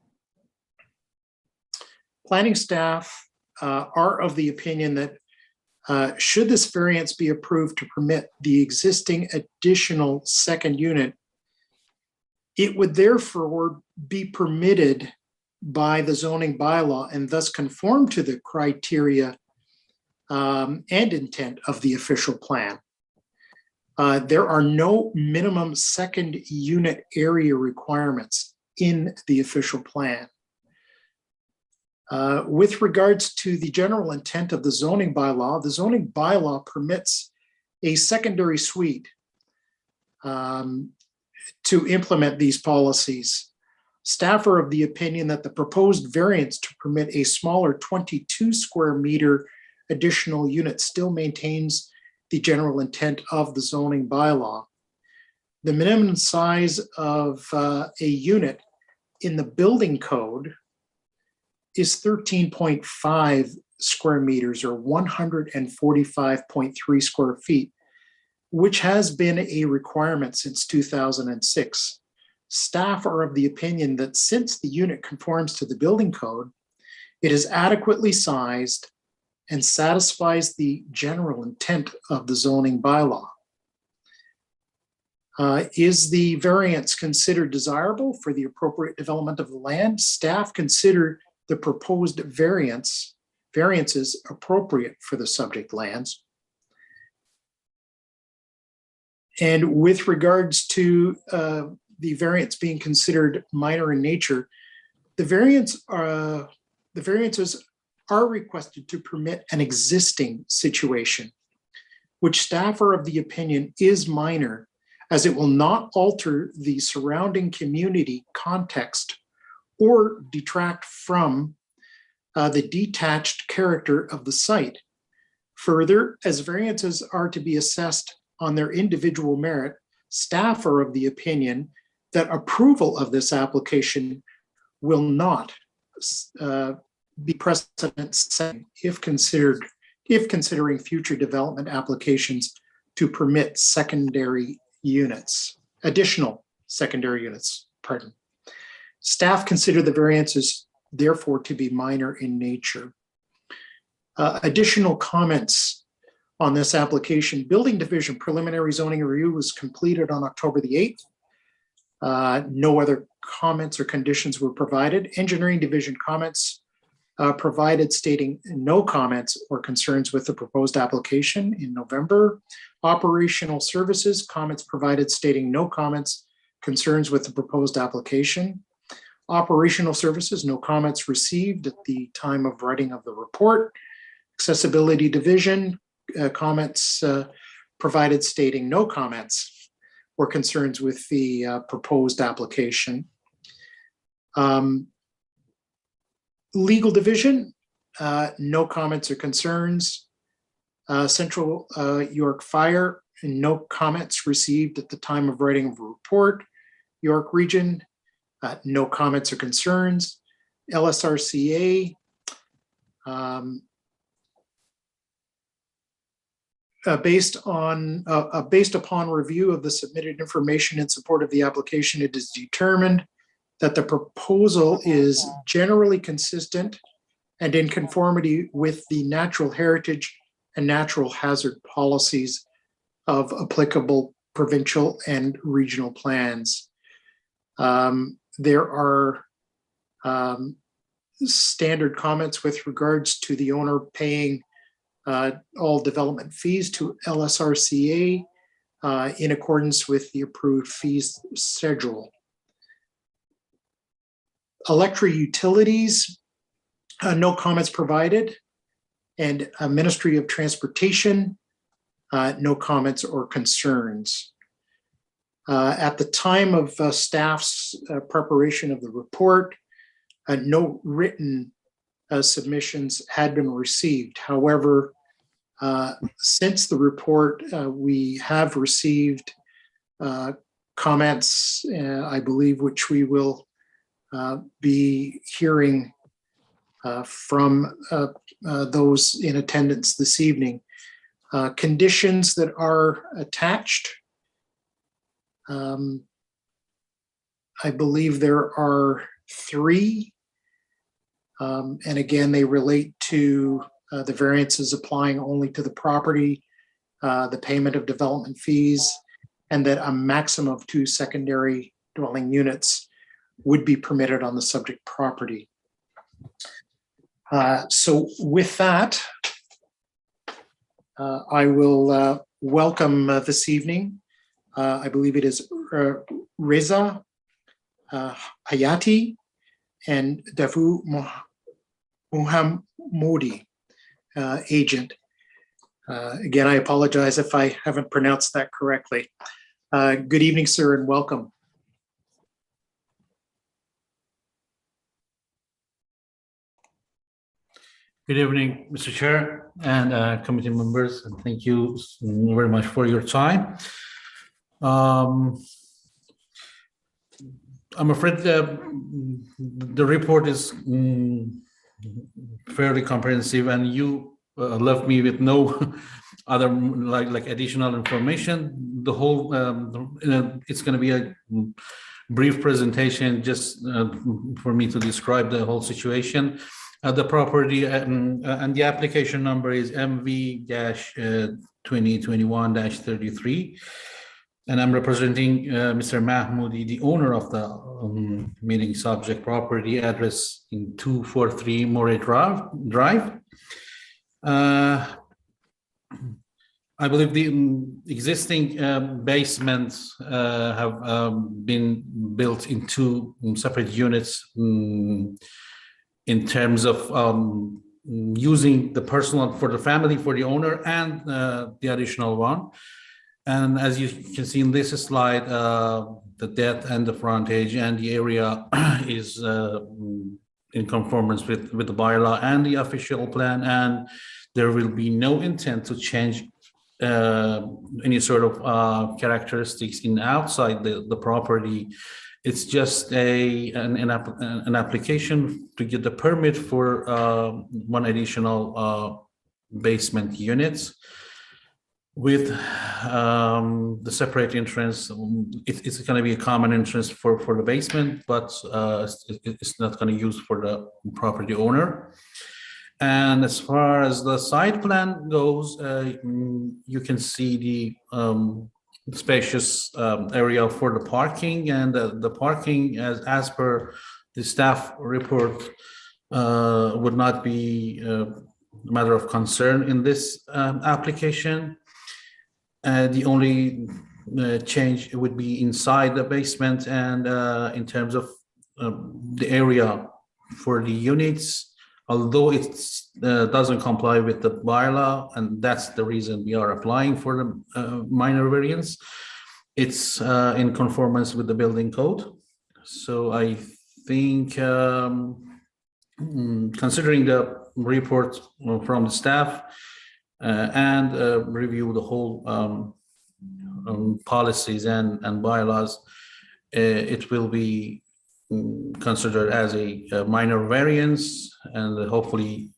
planning staff are of the opinion that should this variance be approved to permit the existing additional second unit, it would therefore be permitted by the zoning bylaw and thus conform to the criteria and intent of the official plan. There are no minimum second unit area requirements in the official plan. With regards to the general intent of the zoning bylaw permits a secondary suite to implement these policies. Staff are of the opinion that the proposed variance to permit a smaller 22 square meter additional unit still maintains the general intent of the zoning bylaw. The minimum size of a unit in the building code is 13.5 square meters or 145.3 square feet, which has been a requirement since 2006. Staff are of the opinion that since the unit conforms to the building code, it is adequately sized and satisfies the general intent of the zoning bylaw. Is the variance considered desirable for the appropriate development of the land? Staff consider the proposed variances appropriate for the subject lands. And with regards to the variance being considered minor in nature, the variances are requested to permit an existing situation, which staff are of the opinion is minor, as it will not alter the surrounding community context or detract from the detached character of the site. Further, as variances are to be assessed on their individual merit, staff are of the opinion that approval of this application will not be precedent setting if considering future development applications to permit additional secondary units, pardon. Staff consider the variances therefore to be minor in nature. Additional comments on this application. Building Division preliminary zoning review was completed on October the 8th. No other comments or conditions were provided. Engineering Division comments provided stating no comments or concerns with the proposed application in November. Operational Services comments provided stating no comments, concerns with the proposed application. Operational Services, no comments received at the time of writing of the report. Accessibility Division comments provided stating no comments or concerns with the proposed application. Legal Division, no comments or concerns. Central York Fire, no comments received at the time of writing of a report. York Region, no comments or concerns. LSRCA, based upon review of the submitted information in support of the application, it is determined that the proposal is generally consistent and in conformity with the natural heritage and natural hazard policies of applicable provincial and regional plans. There are standard comments with regards to the owner paying all development fees to LSRCA in accordance with the approved fees schedule. Electric utilities, no comments provided. And Ministry of Transportation, no comments or concerns. At the time of staff's preparation of the report, no written submissions had been received. However, since the report, we have received comments, I believe, which we will be hearing from those in attendance this evening. Conditions that are attached, I believe there are 3. And again, they relate to the variances applying only to the property, the payment of development fees, and that a maximum of 2 secondary dwelling units would be permitted on the subject property. So with that, I will welcome this evening, I believe it is Reza Hayati and Dafu Muhammadi, agent. Again, I apologize if I haven't pronounced that correctly. Good evening, sir, and welcome. Good evening, Mr. Chair and committee members, and thank you very much for your time. I'm afraid the report is fairly comprehensive, and you left me with no other like additional information. The whole it's going to be a brief presentation just for me to describe the whole situation. The property and the application number is MV-2021-33. And I'm representing Mr. Mahmoudi, the owner of the meeting subject property, address in 243 Moray Drive. I believe the existing basements have been built in two separate units in terms of using the personal for the family, for the owner, and the additional one. And as you can see in this slide, the depth and the frontage and the area is in conformance with the bylaw and the official plan, and there will be no intent to change any sort of characteristics in outside the property. It's just an application to get the permit for one additional basement units with the separate entrance. It's going to be a common entrance for the basement, but it's not going to use for the property owner. And as far as the site plan goes, you can see the spacious area for the parking, and the parking as per the staff report would not be a matter of concern in this application. The only change would be inside the basement, and in terms of the area for the units, although it doesn't comply with the bylaw, and that's the reason we are applying for the minor variance. It's in conformance with the building code. So I think considering the report from the staff and review the whole policies and bylaws, it will be considered as a minor variance, and hopefully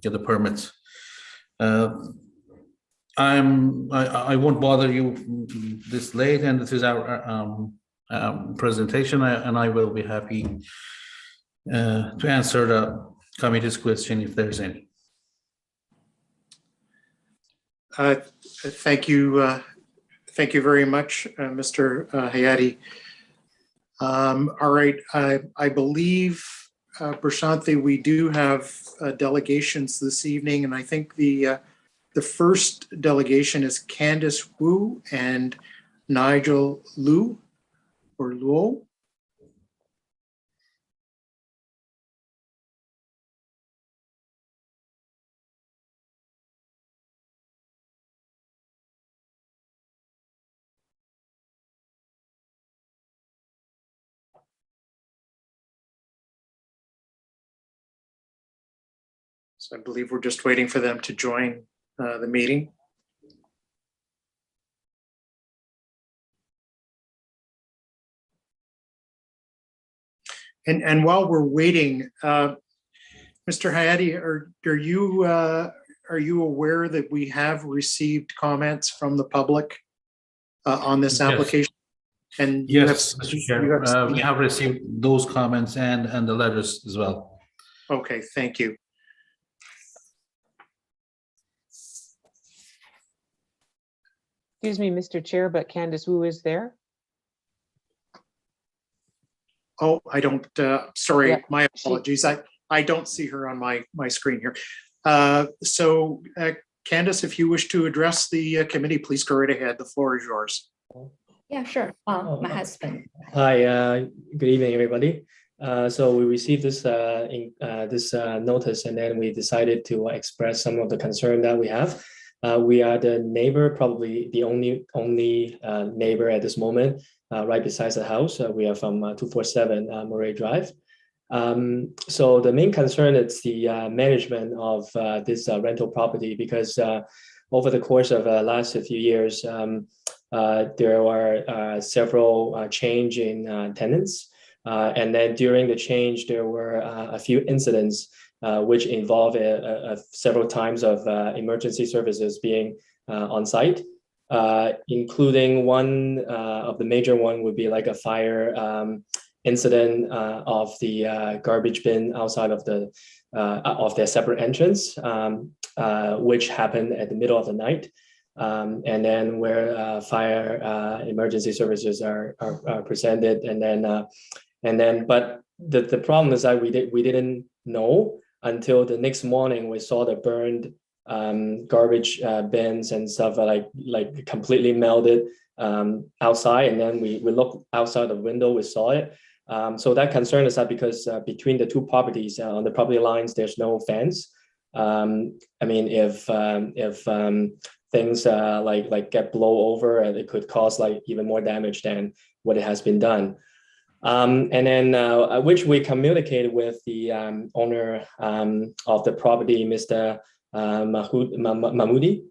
get the permit. I won't bother you this late, and this is our presentation, and I will be happy to answer the committee's question if there's any. Thank you very much, Mr. Hayati. All right, I believe, Prashanthe, we do have delegations this evening, and I think the first delegation is Candace Wu and Nigel Luo. So I believe we're just waiting for them to join the meeting. And while we're waiting, Mr. Hayati, are you aware that we have received comments from the public on this application? And yes, Mr. Chair, we have received those comments and the letters as well. Okay, thank you. Excuse me, Mr. Chair, but Candace Wu is there? Oh, I don't, sorry, Yeah, my apologies. I don't see her on my screen here. So Candace, if you wish to address the committee, please go right ahead. The floor is yours. Yeah, sure. My husband. Hi, good evening, everybody. So we received this notice, and then we decided to express some of the concern that we have. We are the neighbor, probably the only neighbor at this moment, right beside the house. We are from 247 Moray Drive. So the main concern is the management of this rental property, because over the course of last few years, there are several change in tenants. And then during the change, there were a few incidents which involve several times of emergency services being on site, including one of the major one would be like a fire incident of the garbage bin outside of their separate entrance, which happened at the middle of the night. And then where fire emergency services are presented, but the problem is that we didn't know until the next morning. We saw the burned garbage bins and stuff like completely melted outside, and then we looked outside the window, we saw it. So that concern is that because between the two properties on the property lines, there's no fence. I mean, if things like get blow over, and it could cause like even more damage than what it has been done. And then which we communicated with the owner of the property, Mr. Mahmoudi.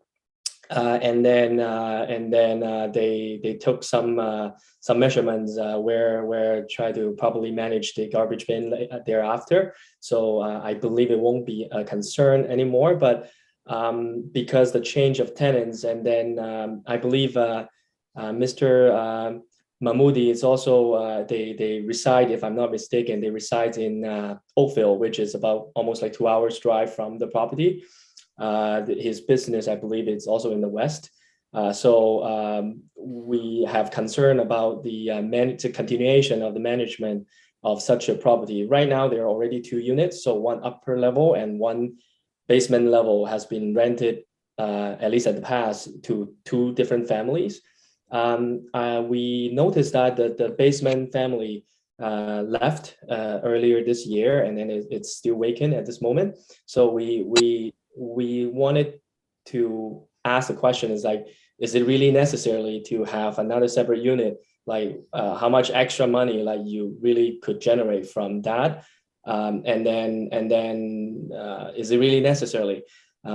And then they took some measurements where try to properly manage the garbage bin thereafter. So I believe it won't be a concern anymore. But because the change of tenants, and then I believe Mr. Mahmoudi is also they reside, if I'm not mistaken, they reside in Oakville, which is about almost like 2 hours drive from the property. His business, I believe, is also in the West. So we have concern about the continuation of the management of such a property. Right now, there are already 2 units. So one upper level and one basement level has been rented, at least at the past, to 2 different families. We noticed that the basement family left earlier this year, and then it's still vacant at this moment. So we wanted to ask the question is like, is it really necessary to have another separate unit? Like how much extra money like you really could generate from that? And then is it really necessary?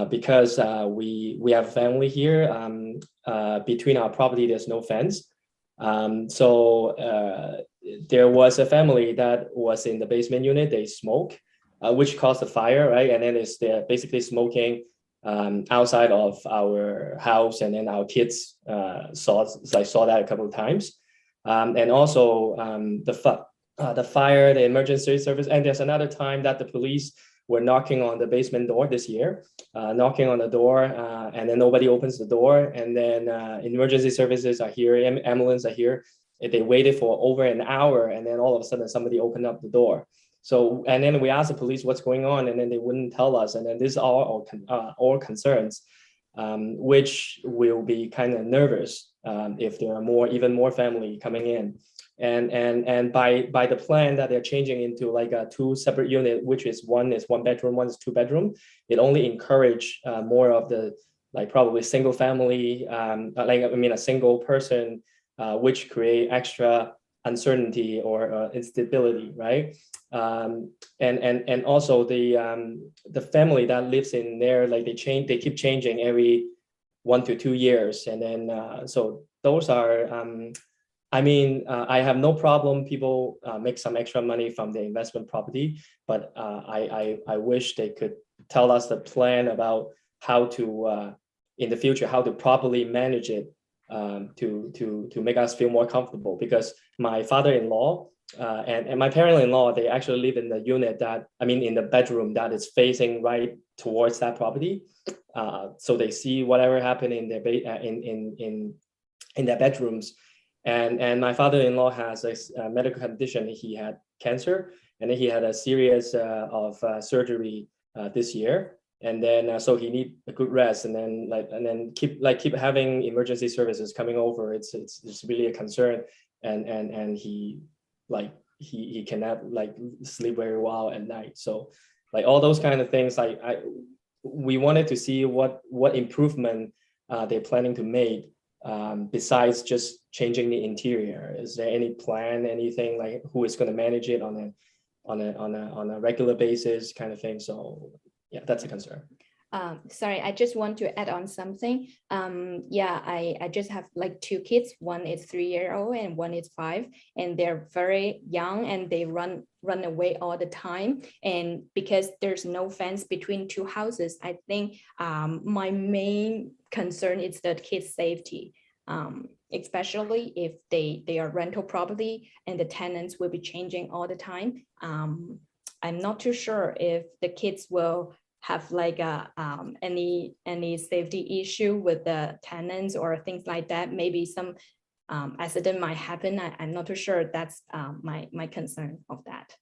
Because we have family here. Between our property, there's no fence. So there was a family that was in the basement unit. They smoke, which caused a fire, right? And then they're basically smoking outside of our house, and then our kids saw that a couple of times. And also the fire, the emergency service, and there's another time that the police were knocking on the basement door this year, knocking on the door, and then nobody opens the door, and then emergency services are here, ambulance are here. They waited for over an hour, and then all of a sudden somebody opened up the door. So, and then we asked the police what's going on, and then they wouldn't tell us. And then these are all concerns, which will be kind of nervous if there are even more family coming in. And by the plan that they're changing into like a 2 separate unit, which is one bedroom, one is 2 bedroom, it only encourage more of the like probably single family, a single person, which create extra uncertainty or instability, right? And also the family that lives in there, like they keep changing every 1 to 2 years, and then so those are. I have no problem. People make some extra money from the investment property, but I wish they could tell us the plan about how to in the future how to properly manage it to make us feel more comfortable. Because my father-in-law and my parent-in-law, they actually live in the unit in the bedroom that is facing right towards that property, so they see whatever happened in their in their bedrooms. And my father-in-law has a medical condition. He had cancer, and then he had a series of surgery this year. And then so he need a good rest, and then keep having emergency services coming over. It's really a concern, and he cannot sleep very well at night. So like all those kind of things, we wanted to see what improvement they're planning to make. Besides just changing the interior, is there any plan, anything like who is going to manage it on on a regular basis kind of thing. So yeah, that's a concern. Sorry, I just want to add on something. Yeah, I just have like two kids. One is 3 years old and one is 5, and they're very young and they run away all the time. And because there's no fence between two houses, I think my main concern is the kids' safety. Especially if they are rental property and the tenants will be changing all the time. I'm not too sure if the kids will have like any safety issue with the tenants or things like that. Maybe some accident might happen. I'm not too sure. That's my concern of that.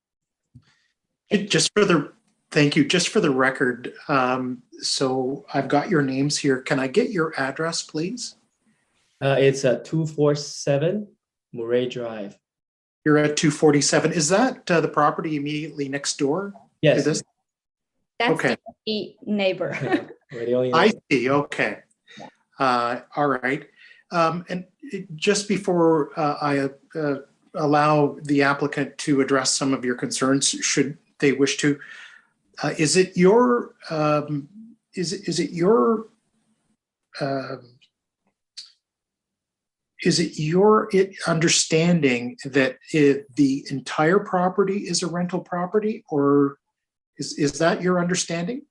Thank you. Just for the record, so I've got your names here. Can I get your address, please? It's 247 Murray Drive. You're at 247. Is that the property immediately next door? Yes. To this? That's Okay. the neighbor. We're the only I see. Okay. All right. And just before I allow the applicant to address some of your concerns, should they wish to, is it your understanding that the entire property is a rental property, or is that your understanding?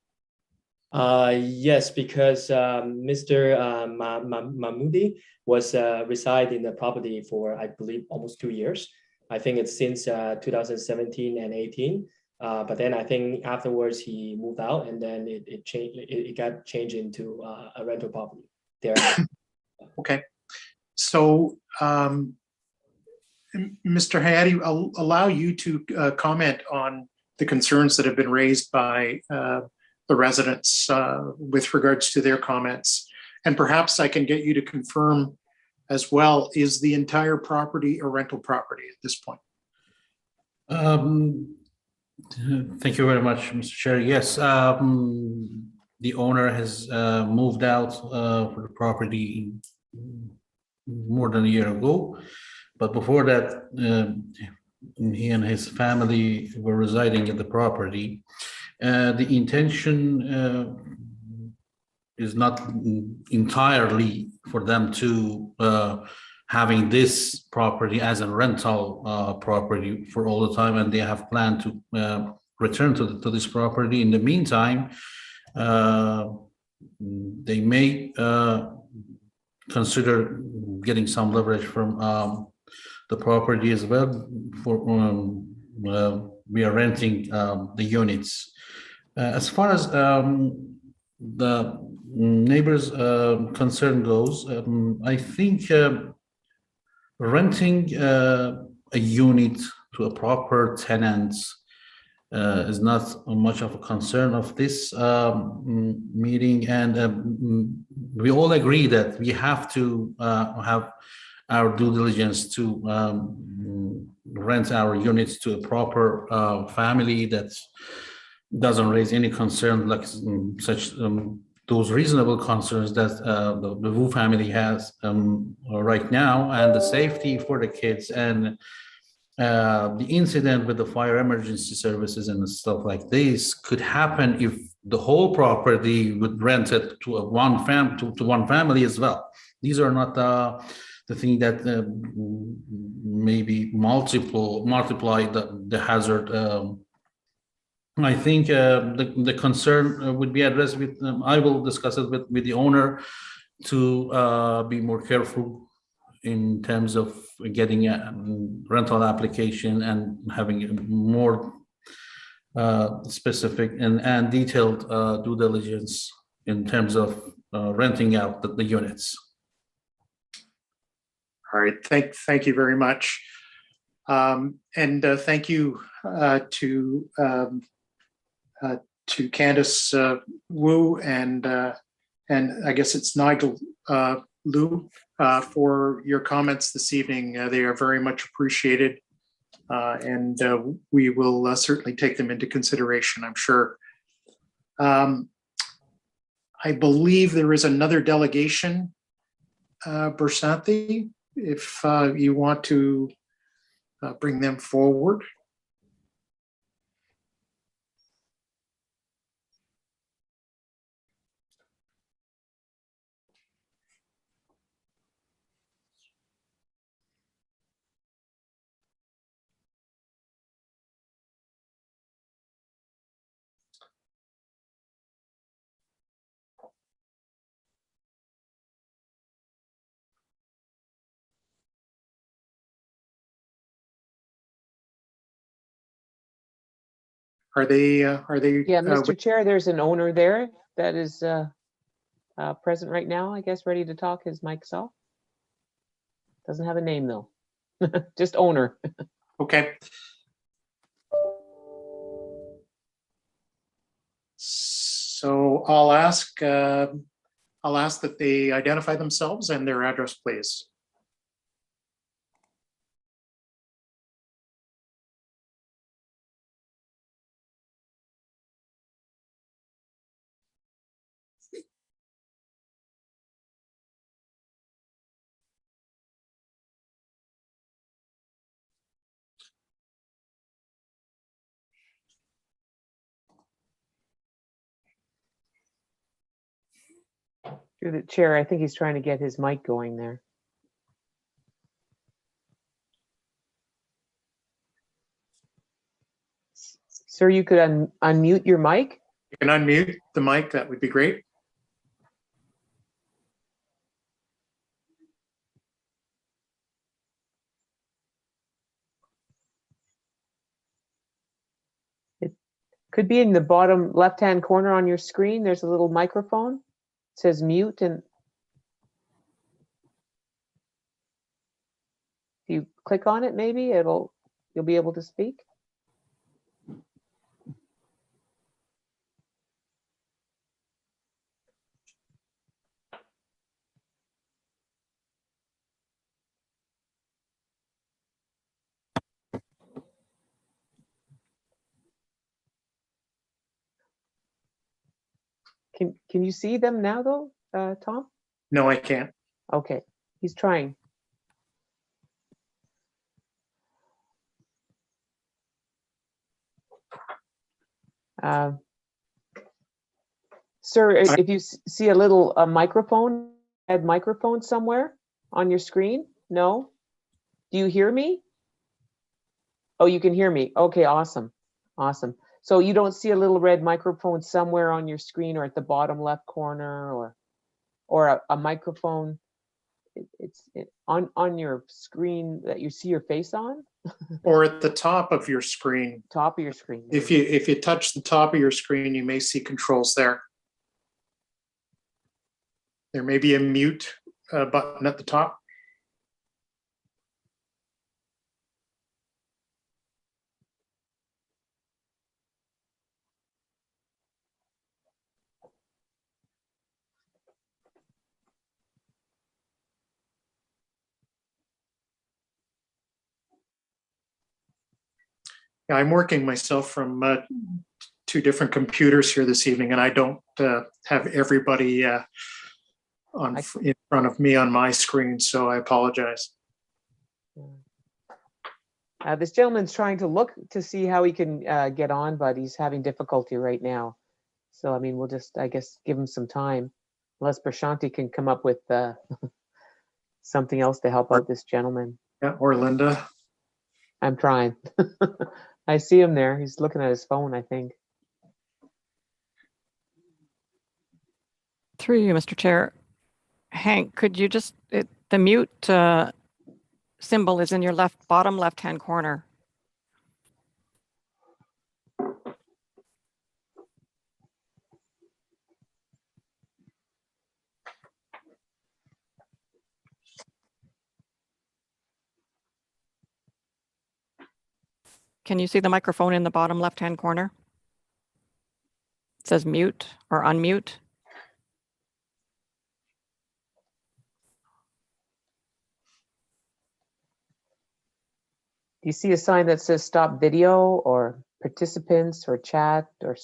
Yes, because Mr. Mahmoudi was reside in the property for, I believe, almost 2 years. I think it's since 2017 and 18. But then I think afterwards he moved out, and then it changed. It got changed into a rental property there. Okay. So, Mr. Hayati, I'll allow you to comment on the concerns that have been raised by the residents with regards to their comments. And perhaps I can get you to confirm as well, is the entire property a rental property at this point? Thank you very much, Mr. Chair. Yes, the owner has moved out for the property more than a year ago. But before that, he and his family were residing at the property. The intention is not entirely for them to having this property as a rental property for all the time, and they have planned to return to this property. In the meantime, they may consider getting some leverage from the property as well. For we are renting the units. As far as the neighbors' concern goes, I think renting a unit to a proper tenant is not much of a concern of this meeting, and we all agree that we have to have our due diligence to rent our units to a proper family that doesn't raise any concern like such those reasonable concerns that the Wu family has right now, and the safety for the kids, and the incident with the fire emergency services and stuff like this could happen if the whole property would rent it to one family as well. These are not the thing that maybe multiply the hazard. I think the concern would be addressed with, I will discuss it with the owner to be more careful in terms of getting a rental application and having a more specific and detailed due diligence in terms of renting out the units. All right, thank you very much. And thank you to Candace Wu and I guess it's Nigel Liu for your comments this evening. They are very much appreciated, and we will certainly take them into consideration, I'm sure. I believe there is another delegation, Bersanthi, if you want to bring them forward. Are they? Yeah, Mr. Chair, there's an owner there that is present right now, I guess, ready to talk. His mic's off. Doesn't have a name though. Just owner. Okay. So I'll ask that they identify themselves and their address, please. Through the chair, I think he's trying to get his mic going there. Sir, you could unmute your mic. You can unmute the mic. That would be great. It could be in the bottom left-hand corner on your screen. There's a little microphone. It says mute, and if you click on it, maybe you'll be able to speak. Can you see them now though, Tom? No, I can't. Okay, he's trying. Sir, if you see a little microphone, add microphone somewhere on your screen? No? Do you hear me? Oh, you can hear me. Okay, awesome. Awesome. So you don't see a little red microphone somewhere on your screen or at the bottom left corner or a microphone? It's on your screen that you see your face on? Or at the top of your screen. Top of your screen. If you touch the top of your screen, you may see controls there. There may be a mute button at the top. I'm working myself from 2 different computers here this evening, and I don't have everybody in front of me on my screen, so I apologize. This gentleman's trying to look to see how he can get on, but he's having difficulty right now. So, I mean, we'll just, I guess, give him some time, unless Prashanti can come up with something else to help out this gentleman. Yeah, or Linda. I'm trying. I see him there. He's looking at his phone, I think. Through you, Mr. Chair. Hank, could you just, the mute symbol is in your bottom left-hand corner. Can you see the microphone in the bottom left-hand corner? It says mute or unmute. Do you see a sign that says stop video or participants or chat or?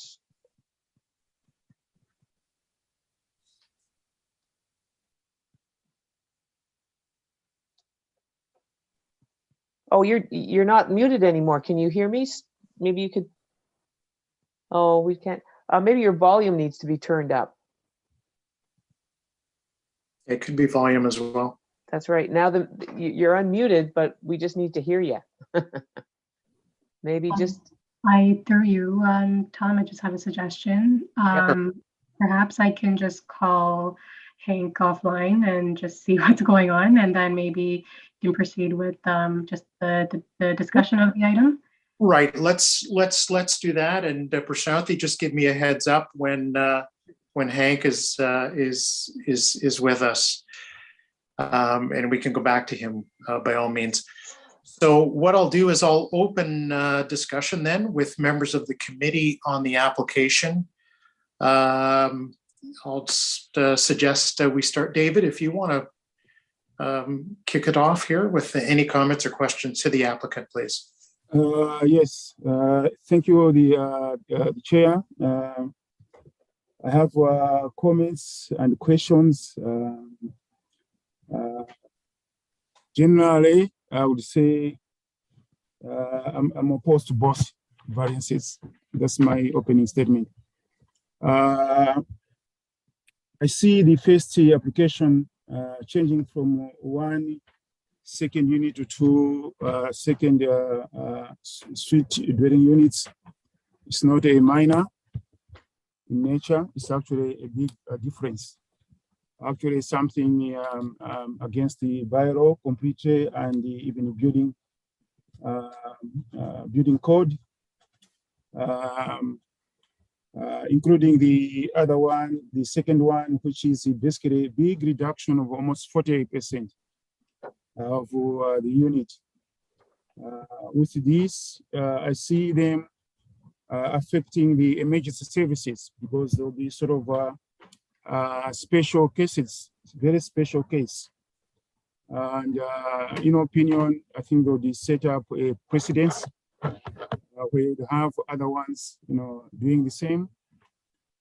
Oh, you're not muted anymore. Can you hear me? Maybe you could. Oh, we can't. Maybe your volume needs to be turned up. It could be volume as well. That's right. Now you're unmuted, but we just need to hear you. Maybe just. Through you, Tom, I just have a suggestion. Perhaps I can just call Hank offline and just see what's going on, and then maybe you can proceed with just the discussion of the item. Right, let's do that, and Prashanthi, just give me a heads up when Hank is with us, and we can go back to him by all means. So what I'll do is I'll open discussion then with members of the committee on the application. I'll just suggest we start. David, if you want to kick it off here with any comments or questions to the applicant, please. Yes, thank you, the chair. I have comments and questions. Generally, I would say I'm opposed to both variances. That's my opening statement. I see the first application changing from 1 second unit to 2 second suite dwelling units. It's not a minor in nature. It's actually a big difference. Actually, something against the bylaw completely, and even building code, including the other one, the second one, which is basically a big reduction of almost 48% of the unit. With this, I see them affecting the emergency services, because there'll be sort of special cases, very special case. And in opinion, I think they'll be set up a precedence where you have other ones, doing the same,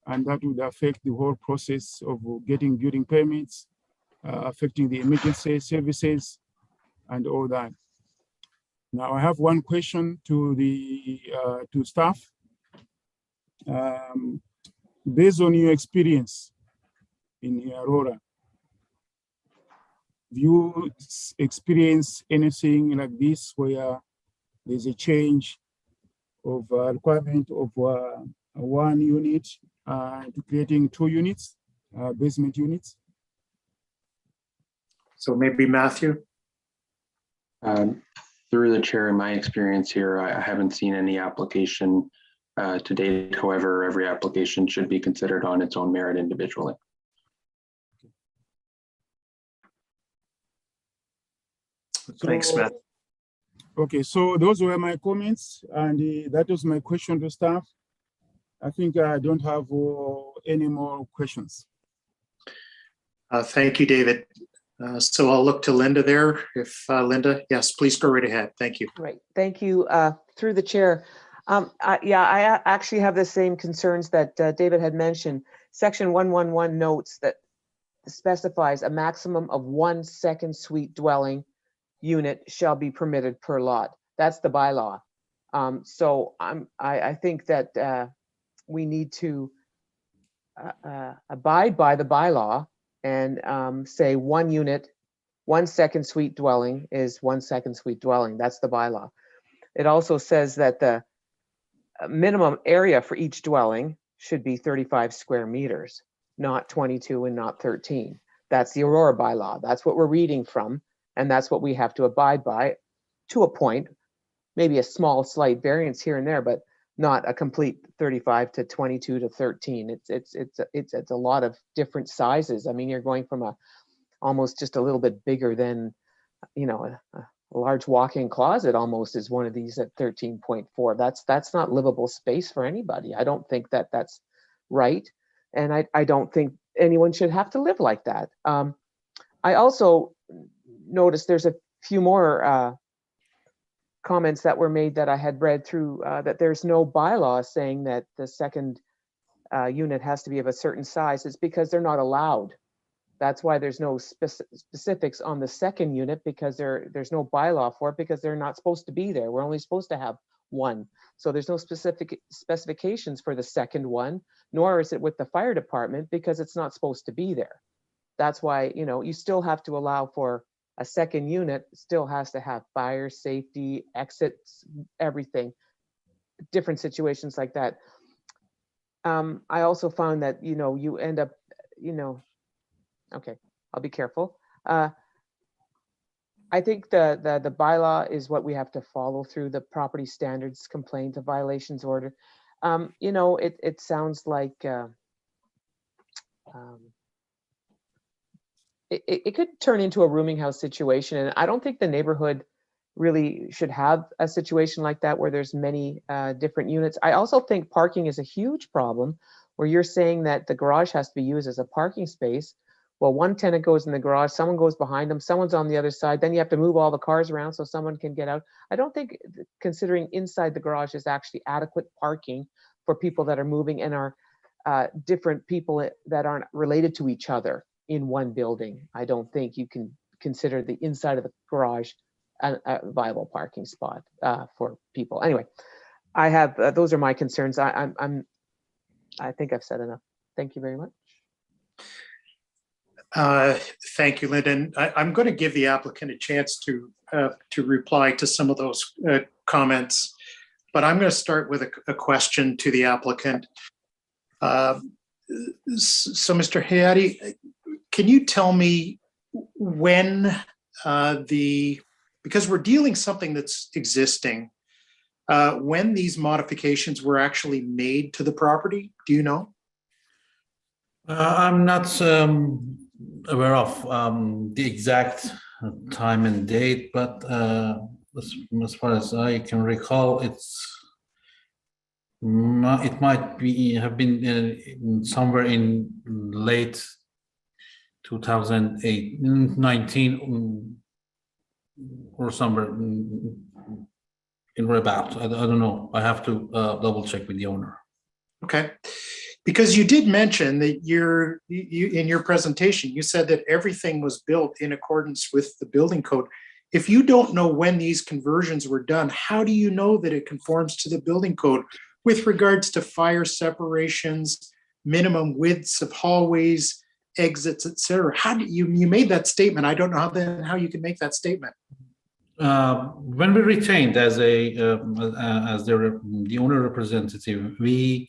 and that would affect the whole process of getting building permits, affecting the emergency services, and all that. Now, I have one question to the to staff. Based on your experience in Aurora, do you experience anything like this where there's a change of requirement of 1 unit to creating 2 units, basement units? So maybe Matthew. Through the chair, in my experience here, I haven't seen any application to date. However, every application should be considered on its own merit individually. Thanks, Matt. Okay, so those were my comments, and that was my question to staff. I think I don't have any more questions. Thank you, David. So I'll look to Linda there. If Linda, yes, please go right ahead. Thank you. Right, thank you. Through the chair. I actually have the same concerns that David had mentioned. Section 111 notes that specifies a maximum of 1 second suite dwelling unit shall be permitted per lot. That's the bylaw. So I think that we need to abide by the bylaw and say 1 unit, 1 second suite dwelling is 1 second suite dwelling. That's the bylaw. It also says that the minimum area for each dwelling should be 35 square meters, not 22 and not 13. That's the Aurora bylaw. That's what we're reading from, and that's what we have to abide by to a point. Maybe a small slight variance here and there, but not a complete 35 to 22 to 13. It's a lot of different sizes. I mean, you're going from almost just a little bit bigger than, a large walk-in closet almost is one of these at 13.4. That's not livable space for anybody. I don't think that that's right. And I don't think anyone should have to live like that. I also noticed there's a few more comments that were made that I had read through, that there's no bylaw saying that the second unit has to be of a certain size. It's because they're not allowed. That's why there's no specifics on the second unit, because there's no bylaw for it, because they're not supposed to be there. We're only supposed to have 1. So there's no specific specifications for the second one, nor is it with the fire department, because it's not supposed to be there. That's why, you still have to allow for a second unit, still has to have fire, safety, exits, everything, different situations like that. I also found that, you end up, okay, I'll be careful. I think the bylaw is what we have to follow through the property standards complaint of violations order. You know, it sounds like it could turn into a rooming house situation, and I don't think the neighborhood really should have a situation like that where there's many different units. I also think parking is a huge problem, where you're saying that the garage has to be used as a parking space. Well, one tenant goes in the garage, someone goes behind them, someone's on the other side, then you have to move all the cars around so someone can get out. I don't think considering inside the garage is actually adequate parking for people that are moving and are different people that aren't related to each other in one building. I don't think you can consider the inside of the garage a viable parking spot for people. Anyway, I have those are my concerns. I think I've said enough. Thank you very much. Thank you, Lyndon. I'm going to give the applicant a chance to reply to some of those comments, but I'm going to start with a question to the applicant. So, Mr. Hayati, can you tell me when because we're dealing something that's existing, when these modifications were actually made to the property? Do you know? I'm not aware of the exact time and date, but as far as I can recall, it might have been somewhere in late 2008, 19 or somewhere in about. I don't know. I have to double check with the owner. Okay. Because you did mention that you in your presentation, you said that everything was built in accordance with the building code. If you don't know when these conversions were done, how do you know that it conforms to the building code with regards to fire separations, minimum widths of hallways, exits, et cetera? How do you made that statement? I don't know how you can make that statement. When we retained as the owner representative, we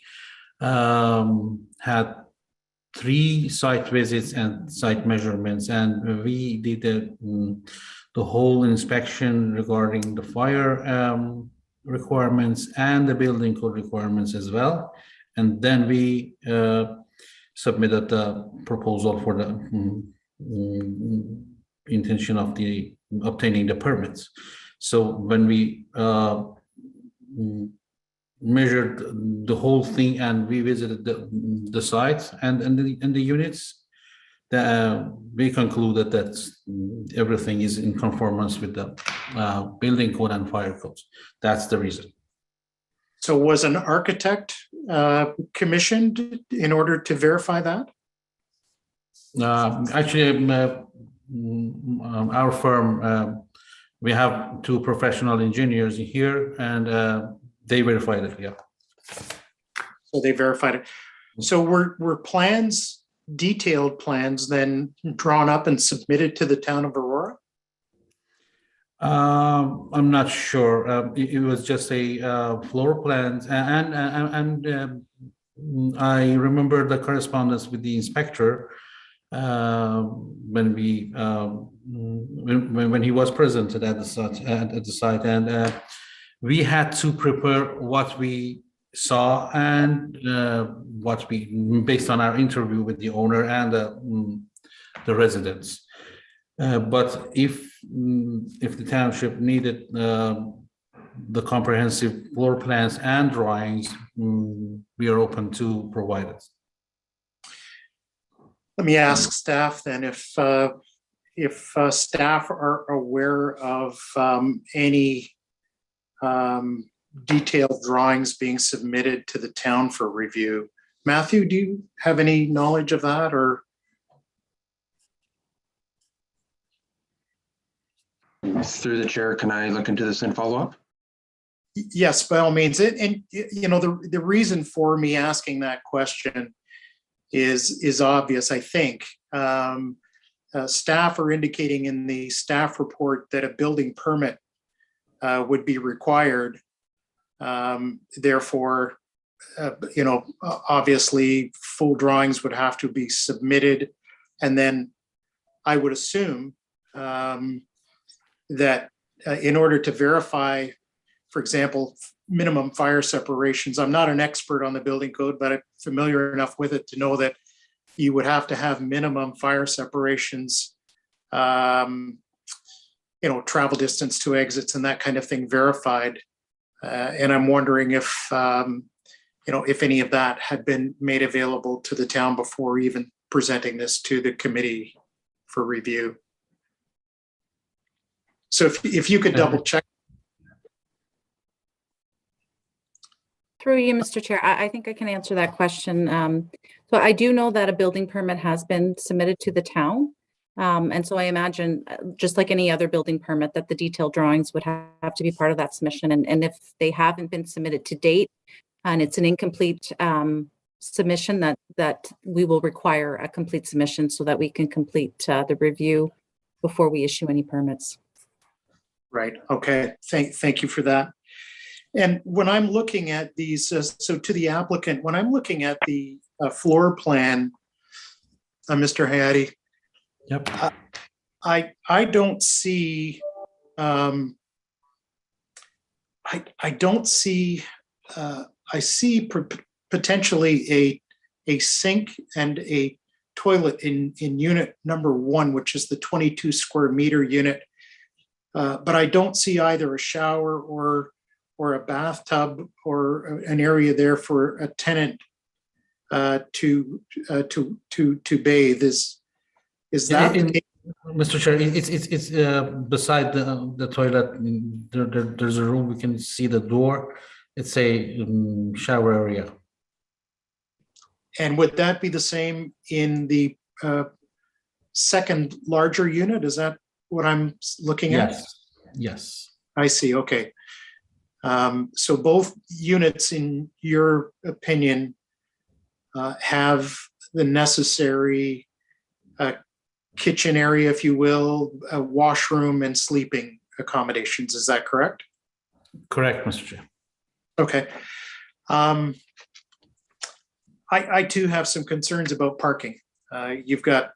had 3 site visits and site measurements, and we did the whole inspection regarding the fire requirements and the building code requirements as well. And then we submitted the proposal for the intention of obtaining the permits. So when we measured the whole thing and we visited the sites and the units, we concluded that everything is in conformance with the building code and fire codes. That's the reason. So was an architect commissioned in order to verify that? Actually, our firm, we have 2 professional engineers here, and they verified it. Yeah. So they verified it. So were plans, detailed plans, then drawn up and submitted to the town of Aurora? I'm not sure. It was just a floor plans, and I remember the correspondence with the inspector when he was present at the site, and we had to prepare what we saw and what we, based on our interview with the owner and the residents. But if the township needed the comprehensive floor plans and drawings, we are open to provide it. Let me ask staff then if staff are aware of any detailed drawings being submitted to the town for review. Matthew, do you have any knowledge of that, or? Through the chair, can I look into this and follow up? Yes, by all means. And you know, the reason for me asking that question is obvious, I think. Staff are indicating in the staff report that a building permit would be required. Therefore, you know, obviously full drawings would have to be submitted. And then I would assume that in order to verify, for example, minimum fire separations, I'm not an expert on the building code, but I'm familiar enough with it to know that you would have to have minimum fire separations, travel distance to exits and that kind of thing verified. And I'm wondering if any of that had been made available to the town before even presenting this to the committee for review. So if you could double check. Through you, Mr. Chair, I think I can answer that question. So I do know that a building permit has been submitted to the town. And so I imagine, just like any other building permit, that the detailed drawings would have to be part of that submission. And if they haven't been submitted to date, and it's an incomplete submission, that we will require a complete submission so that we can complete the review before we issue any permits. Right. Okay. Thank you for that. And when I'm looking at these, so to the applicant, when I'm looking at the floor plan, Mr. Hayati, Yep. I don't see, I don't see, I see potentially a sink and a toilet in unit number 1, which is the 22 square meter unit. But I don't see either a shower or a bathtub or an area there for a tenant to bathe. Is that the case? Mr. Chair, it's beside the toilet. There's a room, we can see the door. It's a shower area. And would that be the same in the second larger unit? Is that what I'm looking at? Yes. I see. Okay. So both units, in your opinion, have the necessary kitchen area, if you will, a washroom and sleeping accommodations. Is that correct? Correct, Mr. Chair. Okay. I too have some concerns about parking. You've got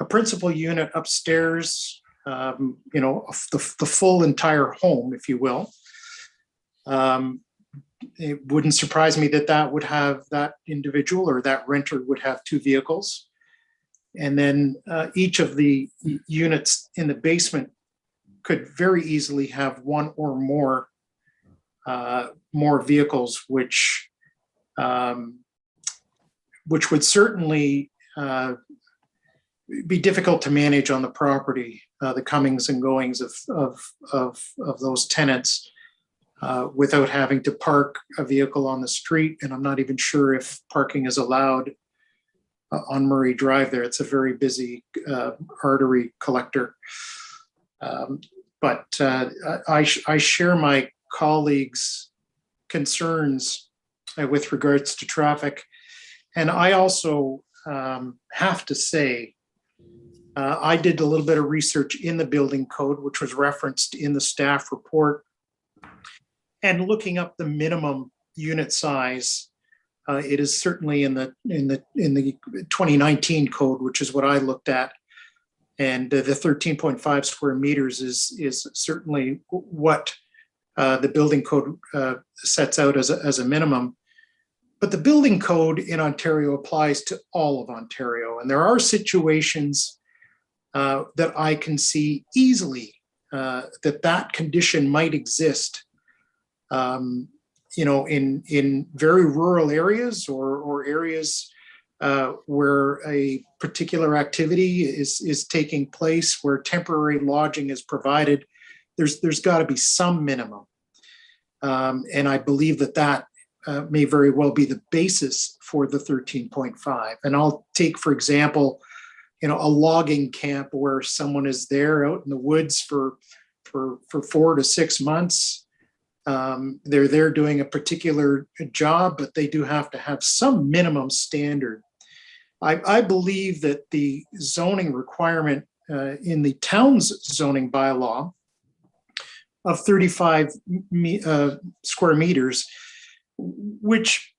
a principal unit upstairs, the full entire home, if you will. It wouldn't surprise me that would have that individual or that renter would have 2 vehicles. And then each of the units in the basement could very easily have 1 or more vehicles, which would certainly be difficult to manage on the property, the comings and goings of those tenants. Without having to park a vehicle on the street. And I'm not even sure if parking is allowed on Murray Drive there. It's a very busy artery collector. But I share my colleagues' concerns with regards to traffic. And I also have to say, I did a little bit of research in the building code, which was referenced in the staff report. And looking up the minimum unit size, it is certainly in the 2019 code, which is what I looked at, and the 13.5 square meters is certainly what the building code sets out as a minimum. But the building code in Ontario applies to all of Ontario, and there are situations that I can see easily that condition might exist. In very rural areas or areas where a particular activity is taking place, where temporary lodging is provided, there's got to be some minimum. And I believe that may very well be the basis for the 13.5. And I'll take, for example, a logging camp where someone is there out in the woods for 4 to 6 months. They're there doing a particular job, but they do have to have some minimum standard. I believe that the zoning requirement in the town's zoning bylaw of 35 square meters, which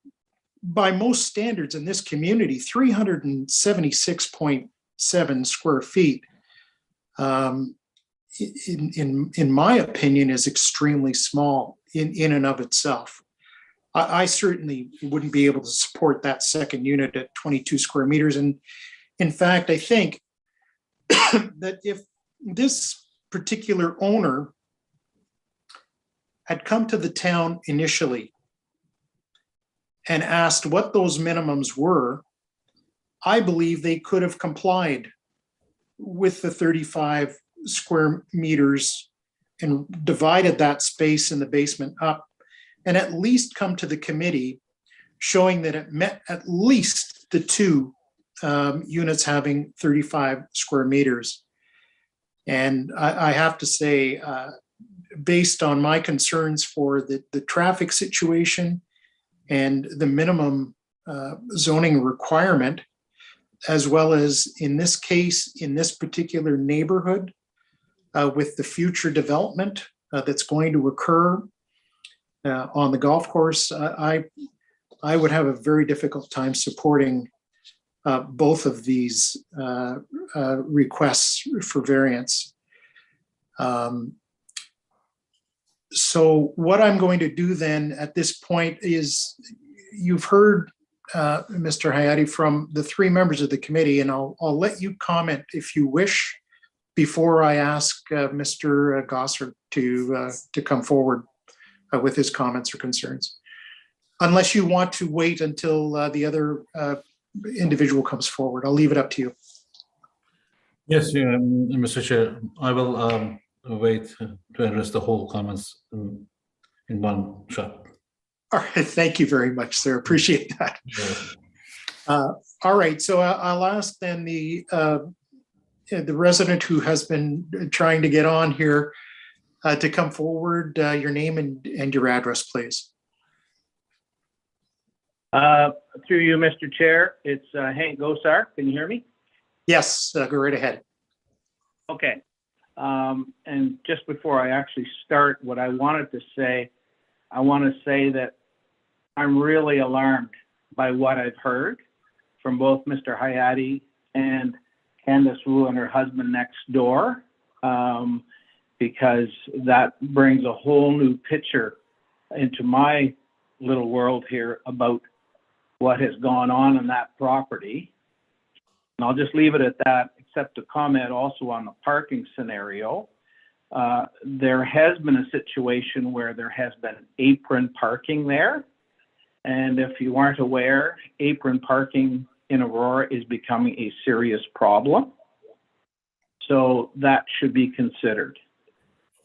by most standards in this community, 376.7 square feet, in my opinion, is extremely small in and of itself. I certainly wouldn't be able to support that second unit at 22 square meters. And in fact, I think that if this particular owner had come to the town initially and asked what those minimums were, I believe they could have complied with the 35 square meters and divided that space in the basement up, and at least come to the committee showing that it met at least the two units having 35 square meters. And I have to say, based on my concerns for the traffic situation and the minimum zoning requirement, as well as in this case, in this particular neighborhood, with the future development that's going to occur on the golf course, I would have a very difficult time supporting both of these requests for variance. So what I'm going to do then at this point is, you've heard Mr. Hayati from the three members of the committee, and I'll let you comment if you wish before I ask Mr. Gossard to come forward with his comments or concerns. Unless you want to wait until the other individual comes forward. I'll leave it up to you. Yes, Mr. Chair, I will wait to address the whole comments in one shot. All right, thank you very much, sir. Appreciate that. All right, so I'll ask then the resident who has been trying to get on here to come forward, your name and your address, please. Through you, Mr. Chair, it's Hank Gosar. Can you hear me? Yes, go right ahead. Okay. And just before I actually start, what I wanted to say, I want to say that I'm really alarmed by what I've heard from both Mr. Hayati and Candace Wu and her husband next door, because that brings a whole new picture into my little world here about what has gone on in that property. And I'll just leave it at that, except to comment also on the parking scenario. There has been a situation where there has been apron parking there. And if you aren't aware, apron parking in Aurora is becoming a serious problem. So that should be considered.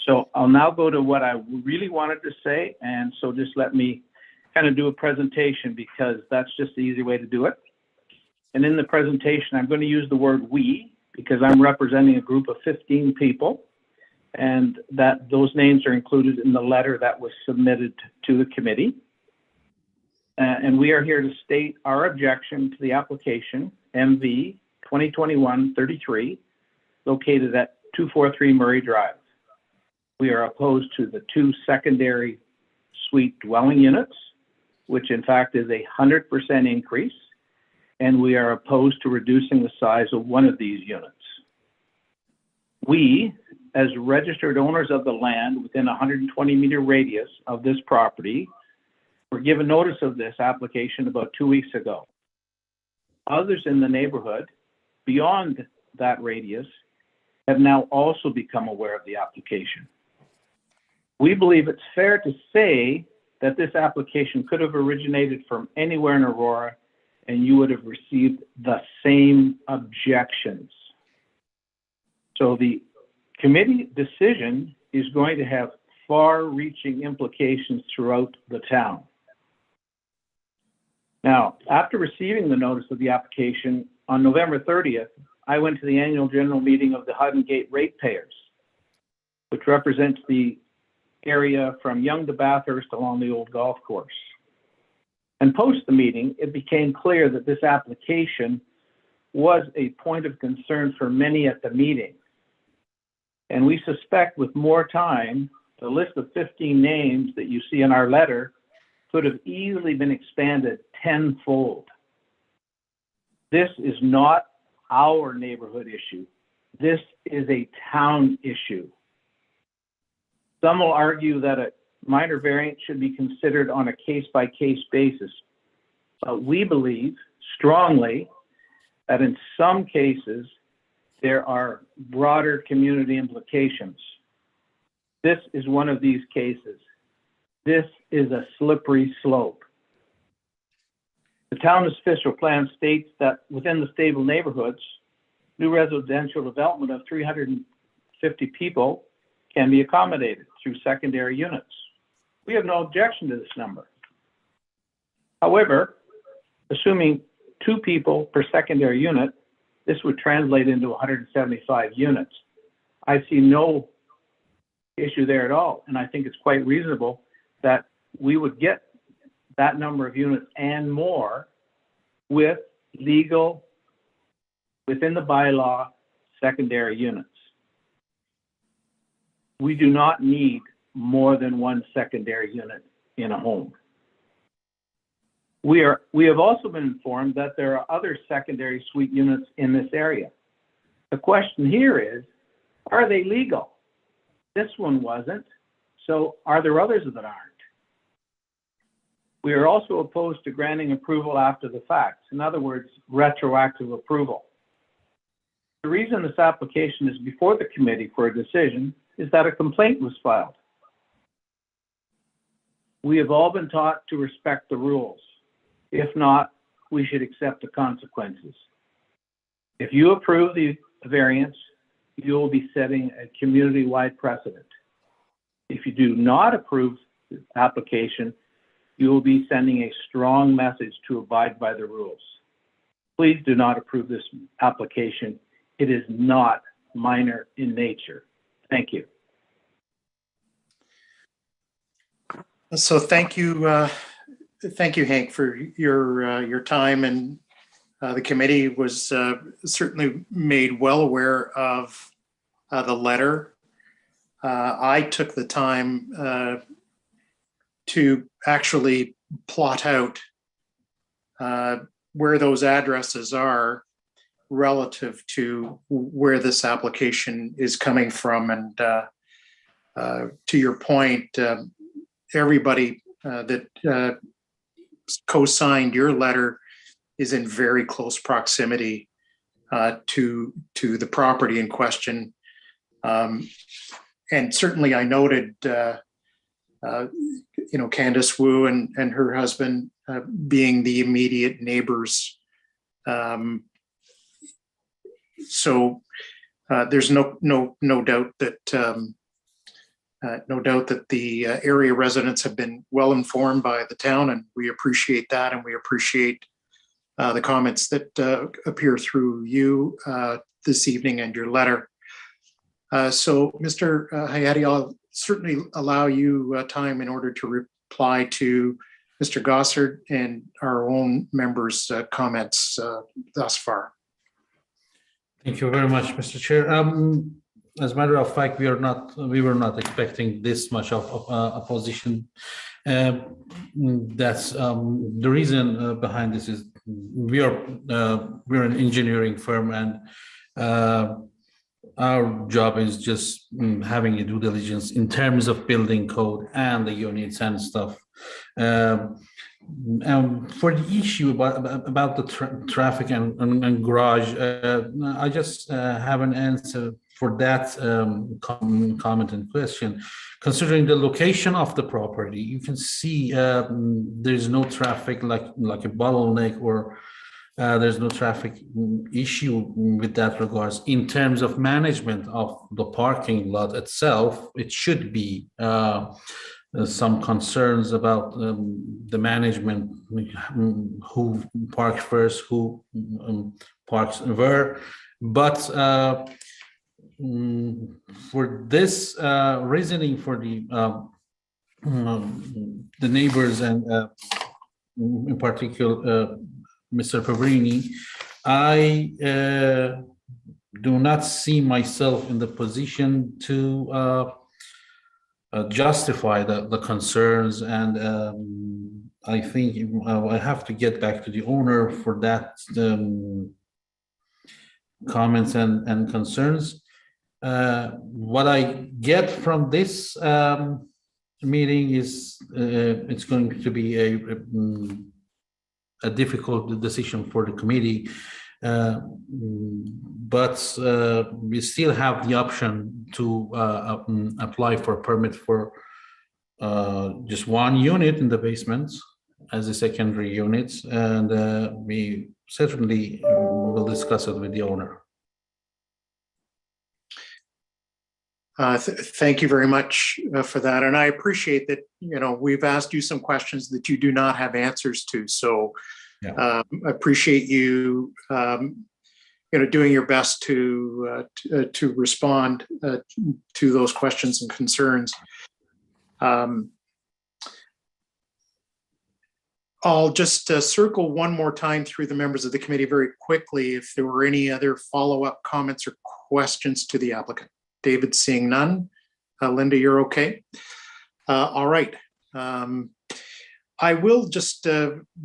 So I'll now go to what I really wanted to say. And so just let me kind of do a presentation, because that's just the easy way to do it. And in the presentation, I'm going to use the word we, because I'm representing a group of 15 people, and that those names are included in the letter that was submitted to the committee. And we are here to state our objection to the application MV 2021-33, located at 243 Murray Drive. We are opposed to the two secondary suite dwelling units, which in fact is a 100% increase. And we are opposed to reducing the size of one of these units. We, as registered owners of the land within a 120-meter radius of this property, were given notice of this application about 2 weeks ago. Others in the neighborhood beyond that radius have now also become aware of the application. We believe it's fair to say that this application could have originated from anywhere in Aurora, and you would have received the same objections. So the committee decision is going to have far-reaching implications throughout the town. Now, after receiving the notice of the application on November 30th, I went to the annual general meeting of the Hutton Gate ratepayers, which represents the area from Young to Bathurst along the old golf course. And post the meeting, it became clear that this application was a point of concern for many at the meeting. And we suspect with more time, the list of 15 names that you see in our letter could have easily been expanded tenfold. This is not our neighborhood issue. This is a town issue. Some will argue that a minor variance should be considered on a case-by-case basis, but we believe strongly that in some cases, there are broader community implications. This is one of these cases. This is a slippery slope. The town's official plan states that within the stable neighborhoods, new residential development of 350 people can be accommodated through secondary units. We have no objection to this number. However, assuming 2 people per secondary unit, this would translate into 175 units. I see no issue there at all, and I think it's quite reasonable that we would get that number of units and more with legal, within the bylaw, secondary units. We do not need more than 1 secondary unit in a home. We have also been informed that there are other secondary suite units in this area. The question here is, are they legal? This one wasn't, so are there others that aren't? We are also opposed to granting approval after the fact. In other words, retroactive approval. The reason this application is before the committee for a decision is that a complaint was filed. We have all been taught to respect the rules. If not, we should accept the consequences. If you approve the variance, you will be setting a community-wide precedent. If you do not approve the application, you will be sending a strong message to abide by the rules. Please do not approve this application. It is not minor in nature. Thank you. So thank you, Hank, for your time, and the committee was certainly made well aware of the letter. I took the time to actually plot out where those addresses are relative to where this application is coming from. And to your point, everybody that co-signed your letter is in very close proximity to the property in question. And certainly I noted, Candace Wu and her husband being the immediate neighbors. So there's no doubt that the area residents have been well informed by the town, and we appreciate that, and we appreciate the comments that appear through you this evening and your letter. So, Mr. Hayati, I'll certainly allow you time in order to reply to Mr. Gossard and our own members' comments thus far. Thank you very much, Mr. Chair. As a matter of fact, we were not expecting this much of opposition. That's the reason behind this is we're an engineering firm, and our job is just having a due diligence in terms of building code and the units and stuff. For the issue about the traffic and garage, I just have an answer for that comment and question. Considering the location of the property, you can see there's no traffic like a bottleneck, or there's no traffic issue with that regards. In terms of management of the parking lot itself, it should be some concerns about the management, who parks first, who parks where. But for this reasoning for the neighbors and in particular Mr. Pavrini, I do not see myself in the position to justify the concerns, and I think I have to get back to the owner for that comments and concerns. What I get from this meeting is it's going to be a difficult decision for the committee, but we still have the option to apply for a permit for just one unit in the basement as a secondary unit, and we certainly will discuss it with the owner. Thank you very much for that. And I appreciate that, we've asked you some questions that you do not have answers to. So yeah. I appreciate you, doing your best to respond to those questions and concerns. I'll just circle one more time through the members of the committee very quickly if there were any other follow-up comments or questions to the applicant. David, seeing none. Linda, you're okay? All right. I will just,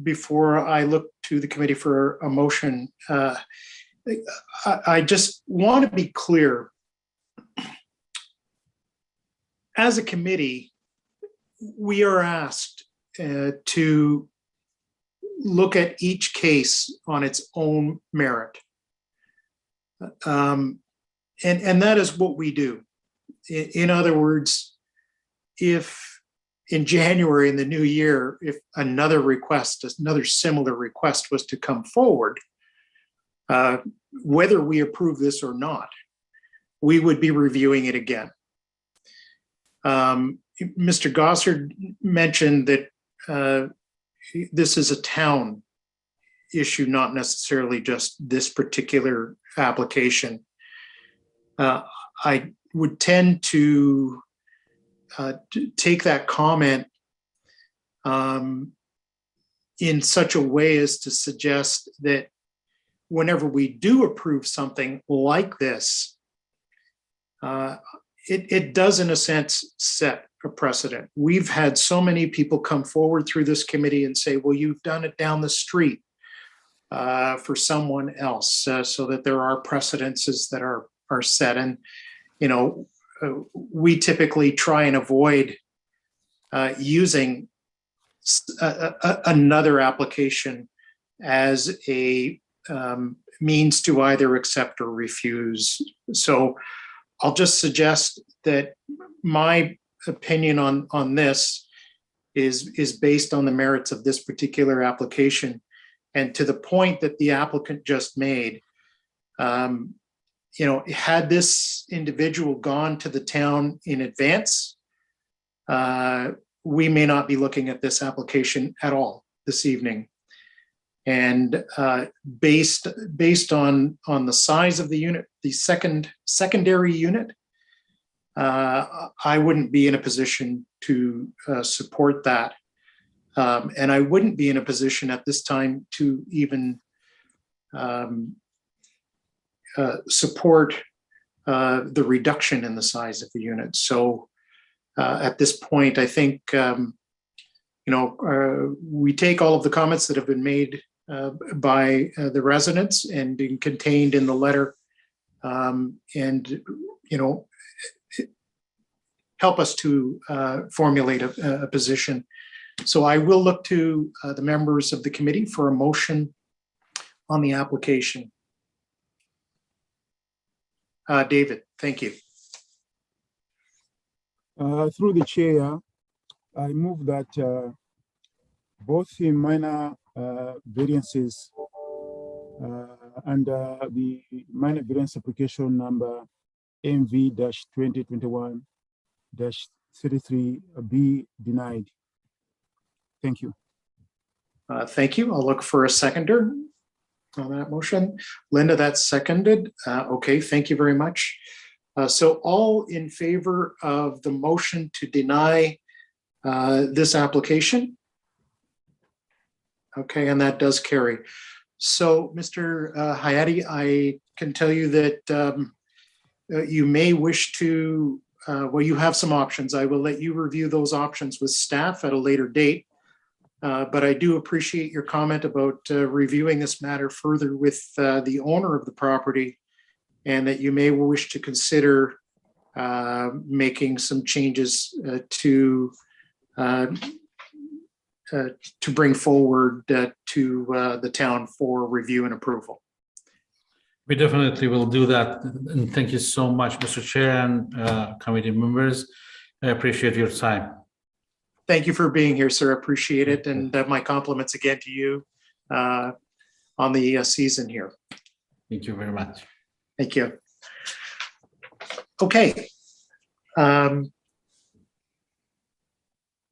before I look to the committee for a motion, I just want to be clear. As a committee, we are asked to look at each case on its own merit. And that is what we do. In other words, if in January in the new year, if another similar request was to come forward, whether we approve this or not, we would be reviewing it again. Mr. Gossard mentioned that this is a town issue, not necessarily just this particular application. I would tend to take that comment in such a way as to suggest that whenever we do approve something like this, it does in a sense set a precedent. We've had so many people come forward through this committee and say, well, you've done it down the street for someone else, so that there are precedences that are set. And, we typically try and avoid using another application as a means to either accept or refuse. So I'll just suggest that my opinion on this is based on the merits of this particular application. And to the point that the applicant just made, had this individual gone to the town in advance, we may not be looking at this application at all this evening. And based on the size of the unit, the secondary unit, I wouldn't be in a position to support that. And I wouldn't be in a position at this time to even support the reduction in the size of the unit. So at this point, I think, we take all of the comments that have been made by the residents and contained in the letter, and, help us to formulate a position. So I will look to the members of the committee for a motion on the application. David, thank you. Through the chair, I move that both the minor variances and the minor variance application number MV-2021-33 be denied. Thank you. Thank you. I'll look for a seconder on that motion. Linda, that's seconded. Okay, thank you very much. So all in favor of the motion to deny this application? Okay, and that does carry. So Mr. Hayati, I can tell you that you may wish to, well, you have some options. I will let you review those options with staff at a later date. But I do appreciate your comment about reviewing this matter further with the owner of the property and that you may wish to consider making some changes to bring forward to the town for review and approval. We definitely will do that. And thank you so much, Mr. Chair and committee members. I appreciate your time. Thank you for being here, sir. I appreciate it. And my compliments again to you on the season here. Thank you very much. Thank you. Okay.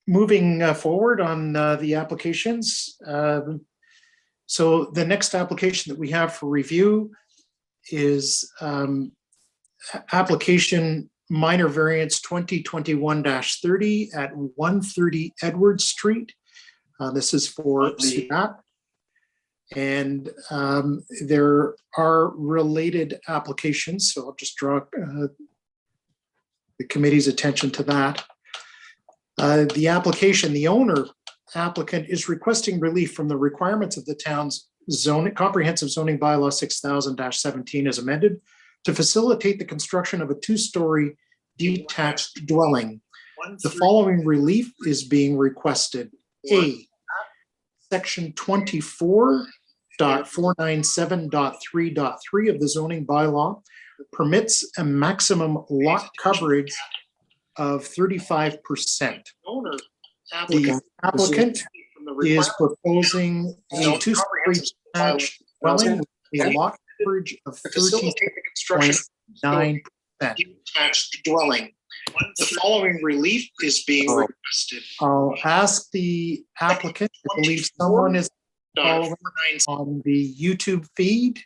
Moving forward on the applications. So the next application that we have for review is application minor variance 2021-30 at 130 Edward Street. This is for CDAP. And there are related applications, so I'll just draw the committee's attention to that. The application, the owner applicant is requesting relief from the requirements of the town's comprehensive zoning bylaw 6000-17 as amended to facilitate the construction of a two-story detached dwelling. The following relief is being requested. A, section 24.497.3.3 of the zoning bylaw permits a maximum lot coverage of 35%. The applicant is proposing a two-story detached dwelling with a lot coverage of 30.9%. Detached dwelling. The following relief is being requested. I'll ask the applicant, I believe someone is following on the YouTube feed,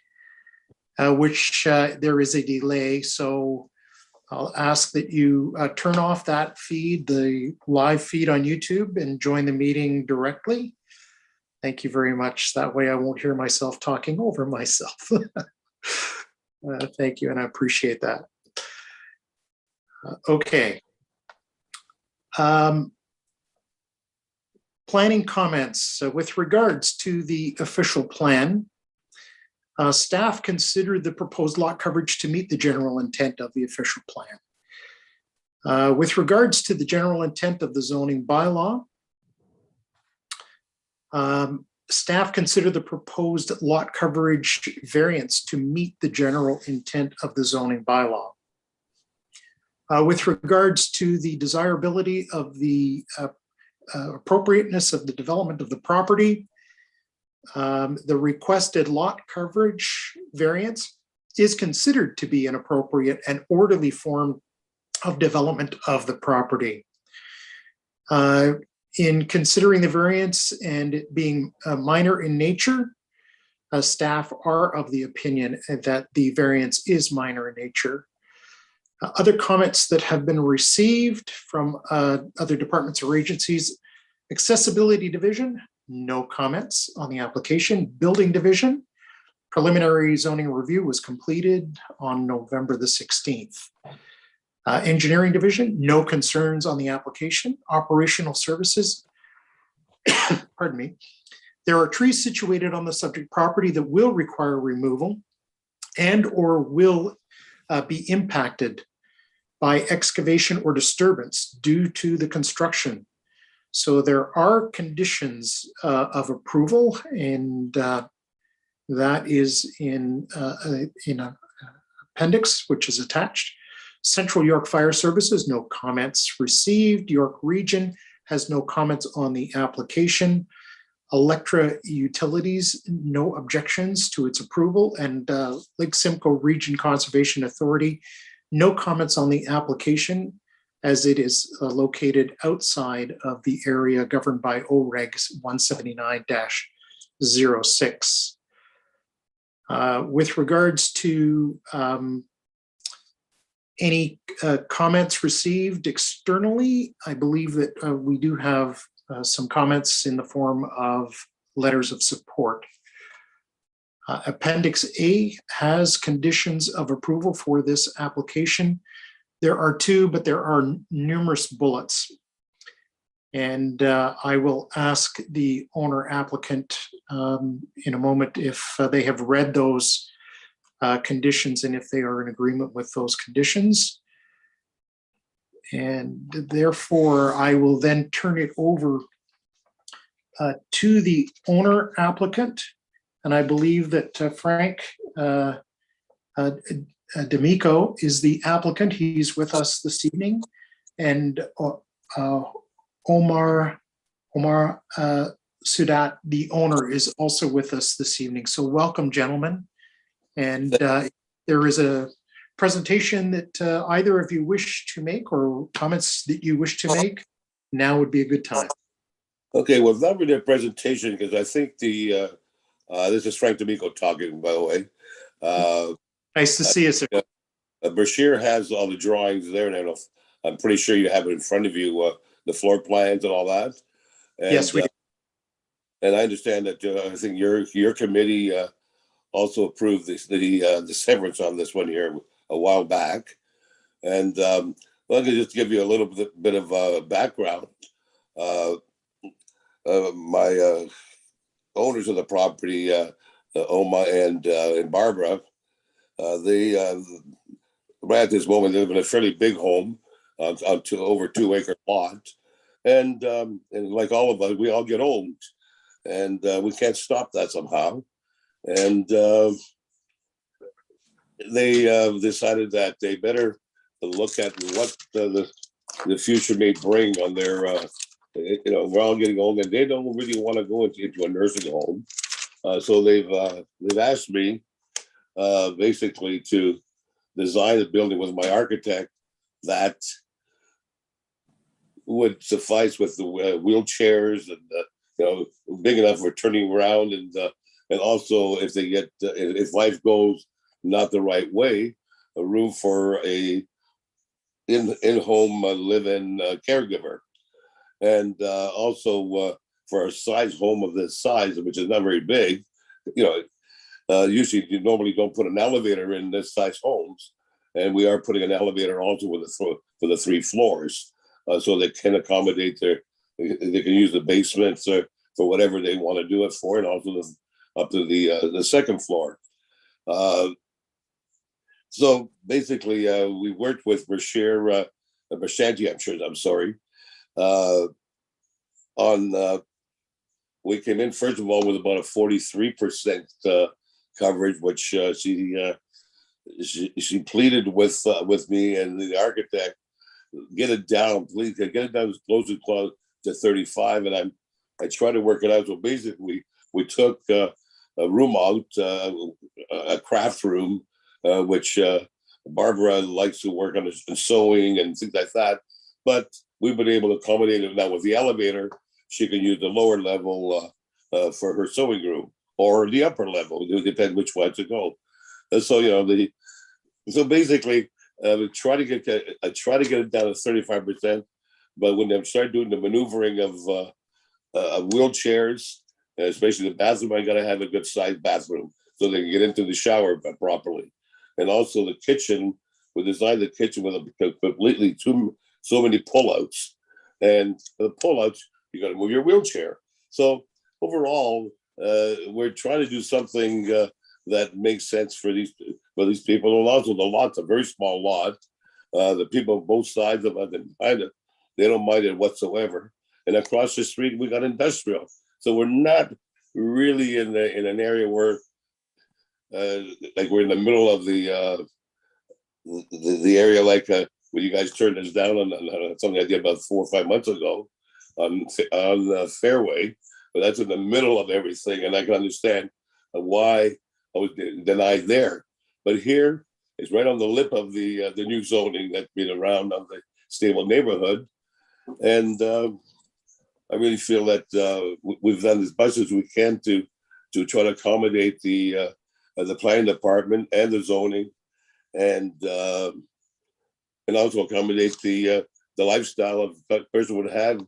which there is a delay. So I'll ask that you turn off that feed, the live feed on YouTube, and join the meeting directly. Thank you very much. That way I won't hear myself talking over myself. Thank you, and I appreciate that. Okay. Planning comments. With regards to the official plan, staff considered the proposed lot coverage to meet the general intent of the official plan. With regards to the general intent of the zoning bylaw, staff considered the proposed lot coverage variance to meet the general intent of the zoning bylaw. With regards to the desirability of the appropriateness of the development of the property, the requested lot coverage variance is considered to be an appropriate and orderly form of development of the property. In considering the variance and it being minor in nature, staff are of the opinion that the variance is minor in nature. Other comments that have been received from other departments or agencies: Accessibility Division, no comments on the application. Building Division, preliminary zoning review was completed on November the 16th. Engineering Division, no concerns on the application. Operational Services, pardon me. There are trees situated on the subject property that will require removal and or will be impacted by excavation or disturbance due to the construction. So there are conditions of approval, and that is in an appendix which is attached. Central York Fire Services, no comments received. York Region has no comments on the application. Electra Utilities, no objections to its approval. And Lake Simcoe Region Conservation Authority, no comments on the application as it is located outside of the area governed by OREGS 179-06. With regards to any comments received externally, I believe that we do have some comments in the form of letters of support. Appendix A has conditions of approval for this application. There are two, but there are numerous bullets. And I will ask the owner applicant in a moment if they have read those conditions and if they are in agreement with those conditions. And therefore, I will then turn it over to the owner applicant. And I believe that Frank D'Amico is the applicant. He's with us this evening. And Omar Sudat, the owner, is also with us this evening. So welcome, gentlemen. And there is a presentation that either of you wish to make or comments that you wish to make. Now would be a good time. Okay, well, not really a presentation because I think the, this is Frank D'Amico talking, by the way. Nice to see you, sir. Bashir has all the drawings there, and I'm pretty sure you have it in front of you, the floor plans and all that. And, yes, we do. And I understand that I think your committee also approved the severance on this one here a while back. And let me just give you a little bit of background. My owners of the property, Oma and Barbara, they right at this moment live in a fairly big home on over 2-acre lot, and like all of us, we all get old, and we can't stop that somehow. And they decided that they better look at what the future may bring on their. We're all getting old, and they don't really want to go into a nursing home. So they've asked me basically to design a building with my architect that would suffice with the wheelchairs and big enough for turning around, and also if they get if life goes not the right way, a room for a in-home live-in caregiver. And also for a size home of this size, which is not very big, usually you normally don't put an elevator in this size homes, and we are putting an elevator also for the 3 floors, so they can accommodate they can use the basements for whatever they want to do it for, and also up to the second floor. So basically, we worked with Bashir Bashanti, I'm sorry. We came in first of all with about a 43% coverage, which she pleaded with me and the architect, get it down, please, get it down as close to 35, and I try to work it out. So basically, we took a room out, a craft room, which Barbara likes to work on sewing and things like that, but we've been able to accommodate it now with the elevator. She can use the lower level for her sewing room, or the upper level. It depends which one to go. So so basically, I try to get it down to 35%. But when I start doing the maneuvering of wheelchairs, especially the bathroom, I got to have a good sized bathroom so they can get into the shower properly. And also the kitchen, we designed the kitchen with completely so many pullouts, and the pullouts, you got to move your wheelchair. So overall, we're trying to do something that makes sense for these people. And also the lot's a very small lot. The people on both sides of it, they don't mind it whatsoever. And across the street, we got industrial. So we're not really in an area where like we're in the middle of the area, like when you guys turned us down on something I did about 4 or 5 months ago on Fairway, but that's in the middle of everything, and I can understand why I was denied there. But here is right on the lip of the new zoning that's been around on the stable neighborhood, and I really feel that we've done as much as we can to try to accommodate the planning department and the zoning, and also accommodate the lifestyle of that person would have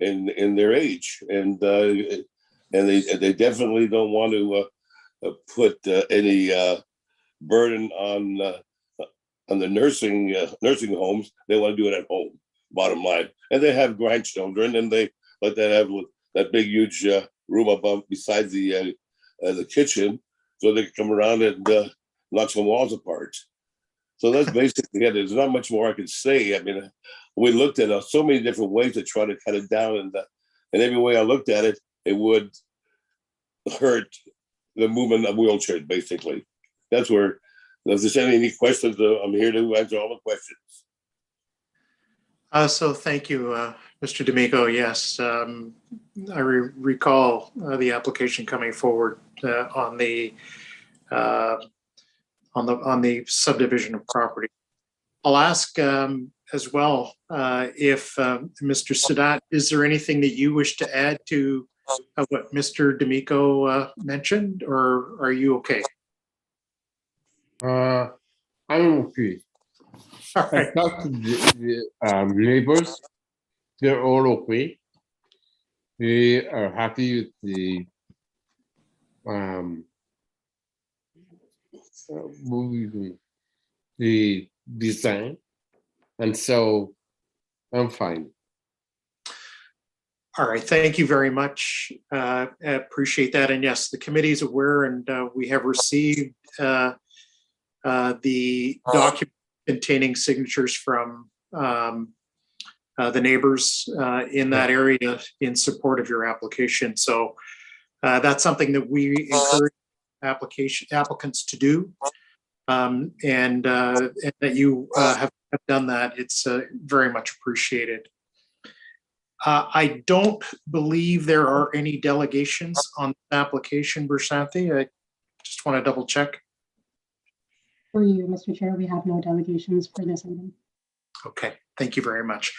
in their age, and they definitely don't want to put any burden on the nursing homes. They want to do it at home, bottom line, and they have grandchildren, and they let that have that big huge room above beside the kitchen, so they can come around and knock some walls apart. So that's basically it. There's not much more I can say. I mean, we looked at so many different ways to try to cut it down, and every way I looked at it, it would hurt the movement of wheelchairs, basically. That's where, if there's any questions, I'm here to answer all the questions. So thank you, Mr. D'Amico. Yes, I recall the application coming forward on the subdivision of property. I'll ask as well if Mr. Sadat, is there anything that you wish to add to what Mr. D'Amico mentioned, or are you okay? I'm okay. All right. I talked to the neighbors. They're all okay. They are happy with the design, and so I'm fine. All right, thank you very much. I appreciate that. And yes, the committee is aware, and we have received the document containing signatures from the neighbors in that area in support of your application. So that's something that we encourage applicants to do, and that you have done that. It's very much appreciated. I don't believe there are any delegations on the application, Bersanthi. I just want to double check. For you, Mr. Chair, we have no delegations for this item. Okay, thank you very much.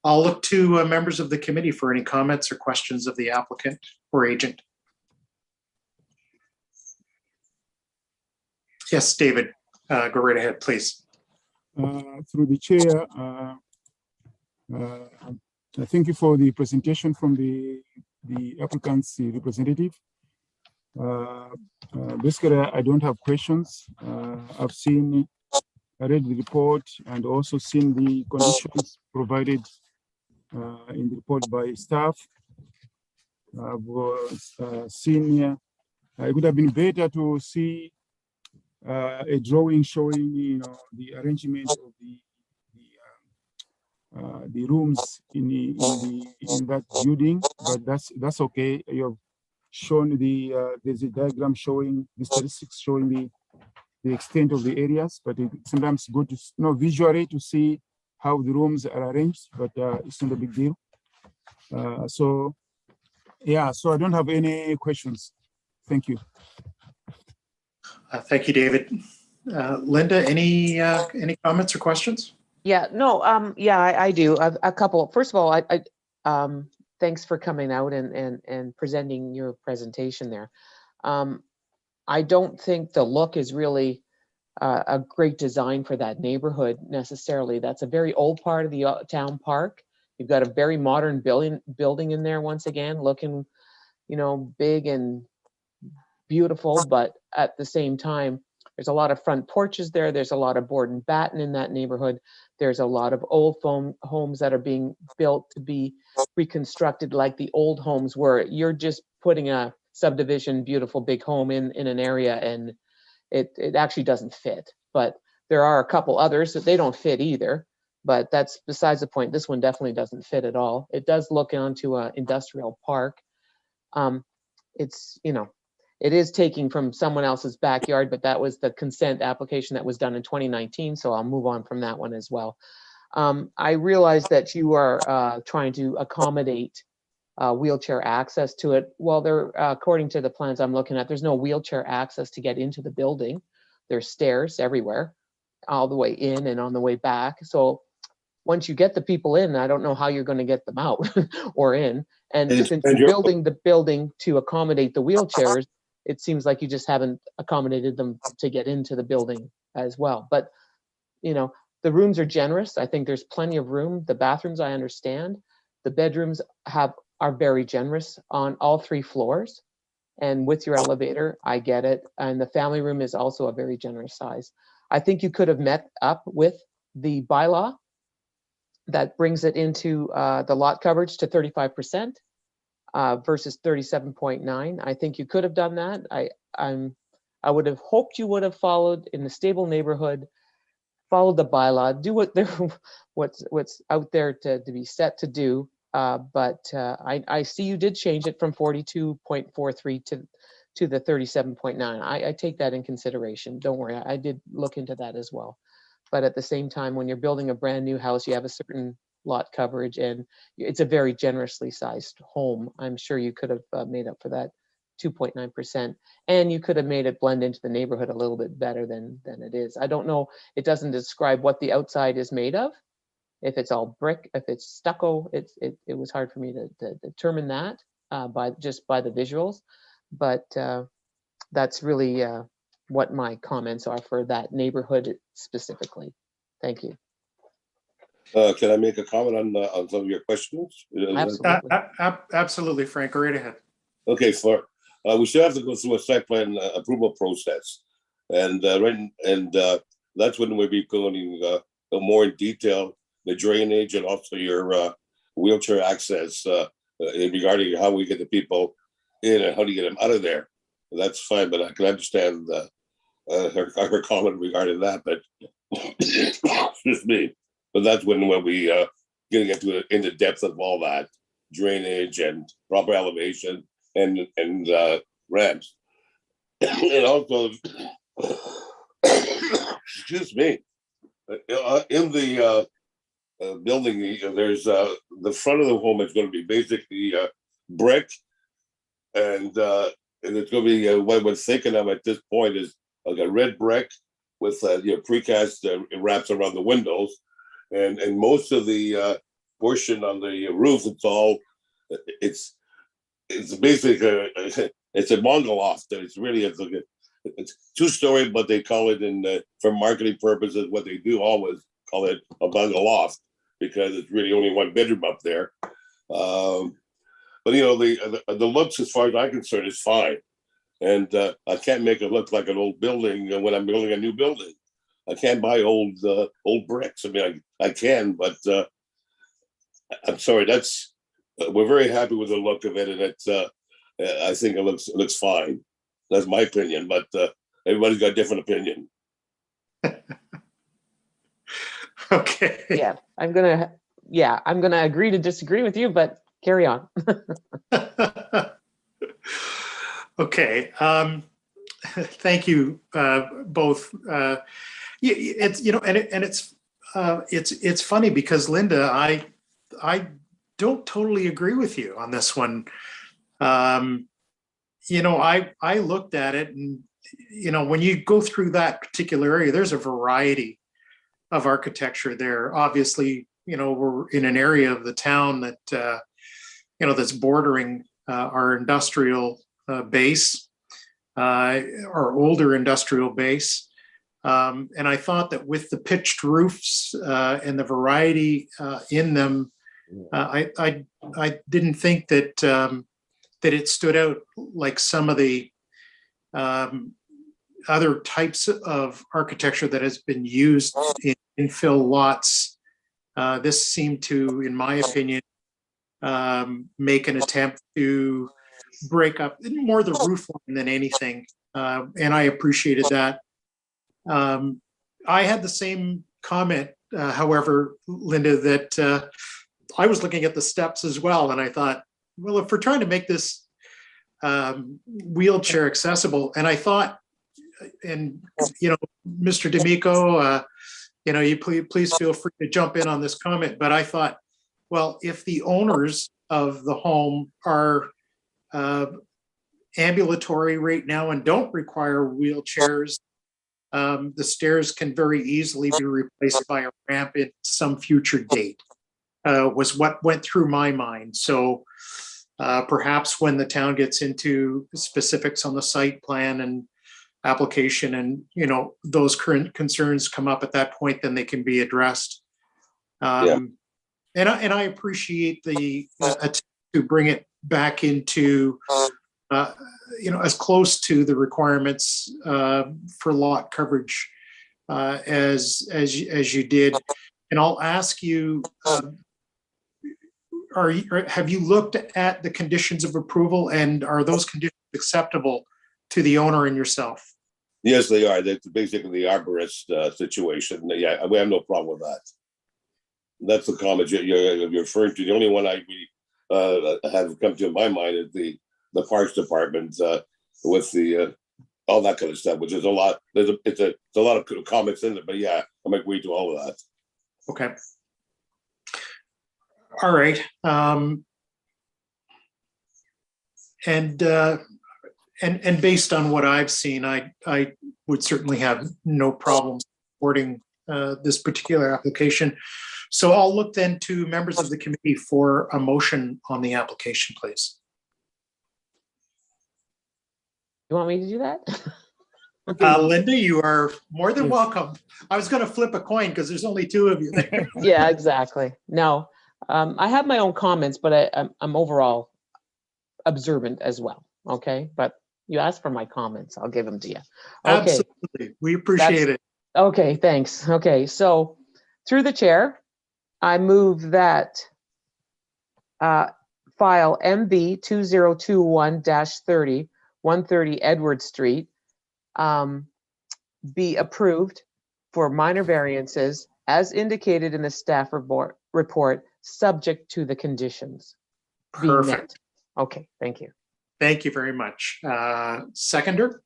I'll look to members of the committee for any comments or questions of the applicant or agent. Yes, David, go right ahead, please. Through the chair, thank you for the presentation from the applicant's representative. Basically, I don't have questions. I've read the report and also seen the conditions provided in the report by staff. I've seen it would have been better to see a drawing showing, the arrangement of the rooms in that building, but that's okay. You have shown there's a diagram showing the statistics showing the extent of the areas, but it's sometimes good to know visually to see how the rooms are arranged, but it's not a big deal. So I don't have any questions. Thank you. Thank you, David. Linda, any comments or questions? Yeah, no, I do. A couple. First of all, thanks for coming out and presenting your presentation there. I don't think the look is really a great design for that neighborhood necessarily. That's a very old part of the town park. You've got a very modern building in there once again, looking, big and beautiful, but at the same time, there's a lot of front porches there. There's a lot of board and batten in that neighborhood. There's a lot of old homes that are being built to be reconstructed like the old homes were. You're just putting a subdivision, beautiful big home in an area, and it actually doesn't fit. But there are a couple others that they don't fit either, but that's besides the point. This one definitely doesn't fit at all. It does look onto an industrial park. It is taking from someone else's backyard, but that was the consent application that was done in 2019. So I'll move on from that one as well. I realize that you are trying to accommodate wheelchair access to it. Well, according to the plans I'm looking at, there's no wheelchair access to get into the building. There's stairs everywhere, all the way in and on the way back. So once you get the people in, I don't know how you're going to get them out or in. And since you're building the building to accommodate the wheelchairs, it seems like you just haven't accommodated them to get into the building as well. But, the rooms are generous. I think there's plenty of room. The bathrooms, I understand. The bedrooms are very generous on all 3 floors. And with your elevator, I get it. And the family room is also a very generous size. I think you could have met up with the bylaw that brings it into the lot coverage to 35%. Versus 37.9. I think you could have done that. I would have hoped you would have followed in the stable neighborhood, followed the bylaw, do what's out there to be set to do. But I see you did change it from 42.43 to the 37.9. I take that in consideration. Don't worry, I did look into that as well. But at the same time, when you're building a brand new house, you have a certain lot coverage and it's a very generously sized home. I'm sure you could have made up for that 2.9%, and you could have made it blend into the neighborhood a little bit better than it is. I don't know, it doesn't describe what the outside is made of, if it's all brick, if it's stucco. It was hard for me to determine that by the visuals, but that's really what my comments are for that neighborhood specifically. Thank you. Can I make a comment on some of your questions? Absolutely. Absolutely, Frank, go right ahead. Okay, we should have to go through a site plan approval process, and that's when we'll be going more in detail the drainage and also your wheelchair access regarding how we get the people in and how to get them out of there. That's fine, but I can understand her comment regarding that. But excuse me. But that's when we getting into depth of all that drainage and proper elevation and ramps. And also, excuse me, in the building, there's the front of the home is going to be basically brick, and it's going to be what we're thinking of at this point is like a red brick with precast wraps around the windows. And most of the portion on the roof, it's basically it's a bungalow loft. It's really it's 2-story, but they call it for marketing purposes. What they do always call it a bungalow loft because it's really only 1 bedroom up there. But the looks, as far as I'm concerned, is fine, and I can't make it look like an old building when I'm building a new building. I can't buy old bricks. I mean, I can, but I'm sorry. We're very happy with the look of it, and I think it looks fine. That's my opinion, but everybody's got a different opinion. Okay. Yeah, I'm gonna agree to disagree with you, but carry on. Okay. Thank you both. It's funny because Linda, I don't totally agree with you on this one. I looked at it, and when you go through that particular area, there's a variety of architecture there. Obviously, we're in an area of the town that that's bordering our industrial base, our older industrial base. And I thought that with the pitched roofs and the variety in them, I didn't think that it stood out like some of the other types of architecture that has been used in infill lots. This seemed to, in my opinion, make an attempt to break up more the roof line than anything. And I appreciated that. I had the same comment, however, Linda, that I was looking at the steps as well. And I thought, well, if we're trying to make this wheelchair accessible, and I thought, and, Mr. D'Amico, you please feel free to jump in on this comment, but I thought, well, if the owners of the home are ambulatory right now and don't require wheelchairs, the stairs can very easily be replaced by a ramp at some future date, was what went through my mind. So perhaps when the town gets into specifics on the site plan and application and, those current concerns come up at that point, then they can be addressed. And I appreciate the attempt to bring it back into as close to the requirements for lot coverage as you did. And I'll ask you, have you looked at the conditions of approval, and are those conditions acceptable to the owner and yourself? Yes, they are. They're basically the arborist situation. Yeah, we have no problem with that. That's the comment you're referring to. The only one I have come to in my mind is the Parks Department with the all that kind of stuff, which is a lot. It's a lot of comments in it, but yeah, I'm agree to all of that. Okay. All right. And based on what I've seen, I would certainly have no problem supporting this particular application. So I'll look then to members of the committee for a motion on the application, please. You want me to do that? Linda, you are more than welcome. I was going to flip a coin because there's only two of you there. Yeah, exactly. No, I have my own comments, but I'm overall observant as well. Okay, but you asked for my comments, I'll give them to you. Okay. Absolutely, we appreciate it. Okay, thanks. Okay, so through the chair, I move that file MB 2021-30, 130 Edward Street, be approved for minor variances as indicated in the staff report, subject to the conditions being met. Okay, thank you. Thank you very much. Seconder?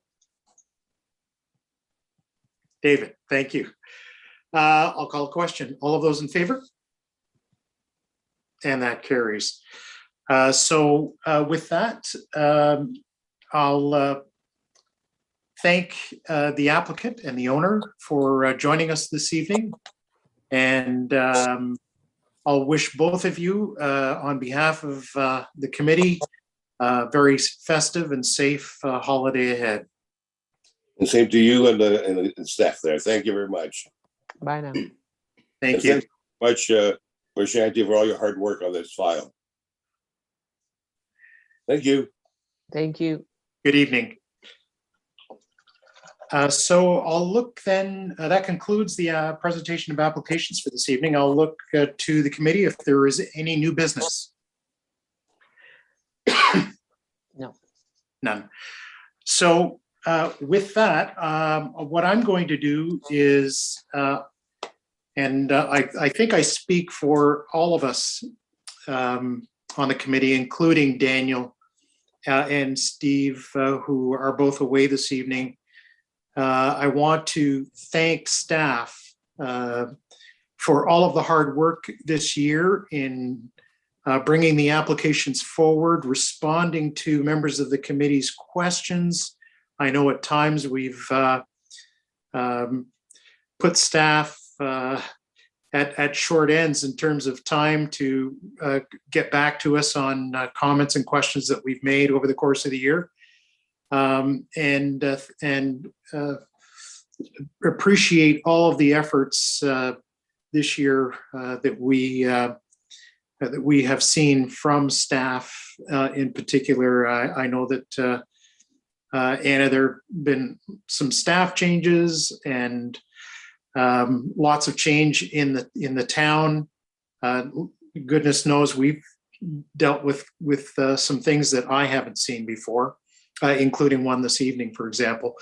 David, thank you. I'll call a question. All of those in favor? And that carries. So with that, I'll thank the applicant and the owner for joining us this evening. And I'll wish both of you on behalf of the committee very festive and safe holiday ahead. And same to you and the staff there. Thank you very much. Bye now. Thank you. Thanks much, Shanti, for all your hard work on this file. Thank you. Thank you. Good evening. So I'll look then, that concludes the presentation of applications for this evening. I'll look to the committee if there is any new business. No. None. So with that, what I'm going to do is, and I think I speak for all of us on the committee, including Daniel and Steve, who are both away this evening. I want to thank staff for all of the hard work this year in bringing the applications forward, responding to members of the committee's questions. I know at times we've put staff at short ends in terms of time to get back to us on comments and questions that we've made over the course of the year. And appreciate all of the efforts this year that we have seen from staff in particular. I know that Anna, there have been some staff changes and lots of change in the town. Goodness knows we've dealt with some things that I haven't seen before. Including one this evening, for example.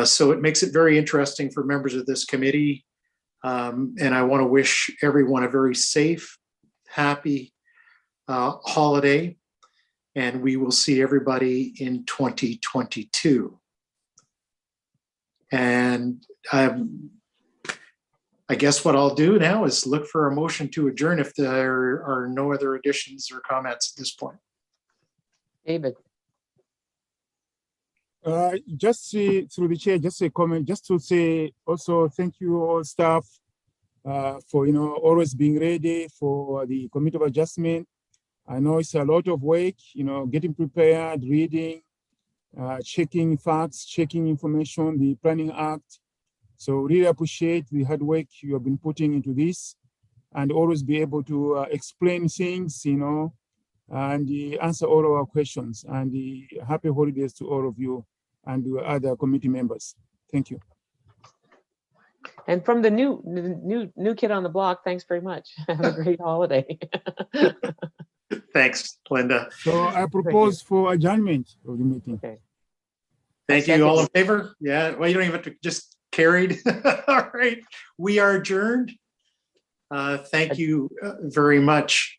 So it makes it very interesting for members of this committee. And I want to wish everyone a very safe, happy holiday. And we will see everybody in 2022. And I guess what I'll do now is look for a motion to adjourn if there are no other additions or comments at this point. David. Just through the chair, just a comment, just to say also thank you all staff for always being ready for the Committee of Adjustment. I know it's a lot of work, getting prepared, reading, checking facts, checking information, the Planning Act. So really appreciate the hard work you have been putting into this, and always be able to explain things, and answer all of our questions. And happy holidays to all of you and the other committee members. Thank you. And from the new kid on the block, thanks very much. Have a great holiday. Thanks, Linda. So I propose for adjournment of the meeting. Okay. Thank you. All in favor? Yeah, well, you don't even have to, just carried. All right, we are adjourned. Thank you very much.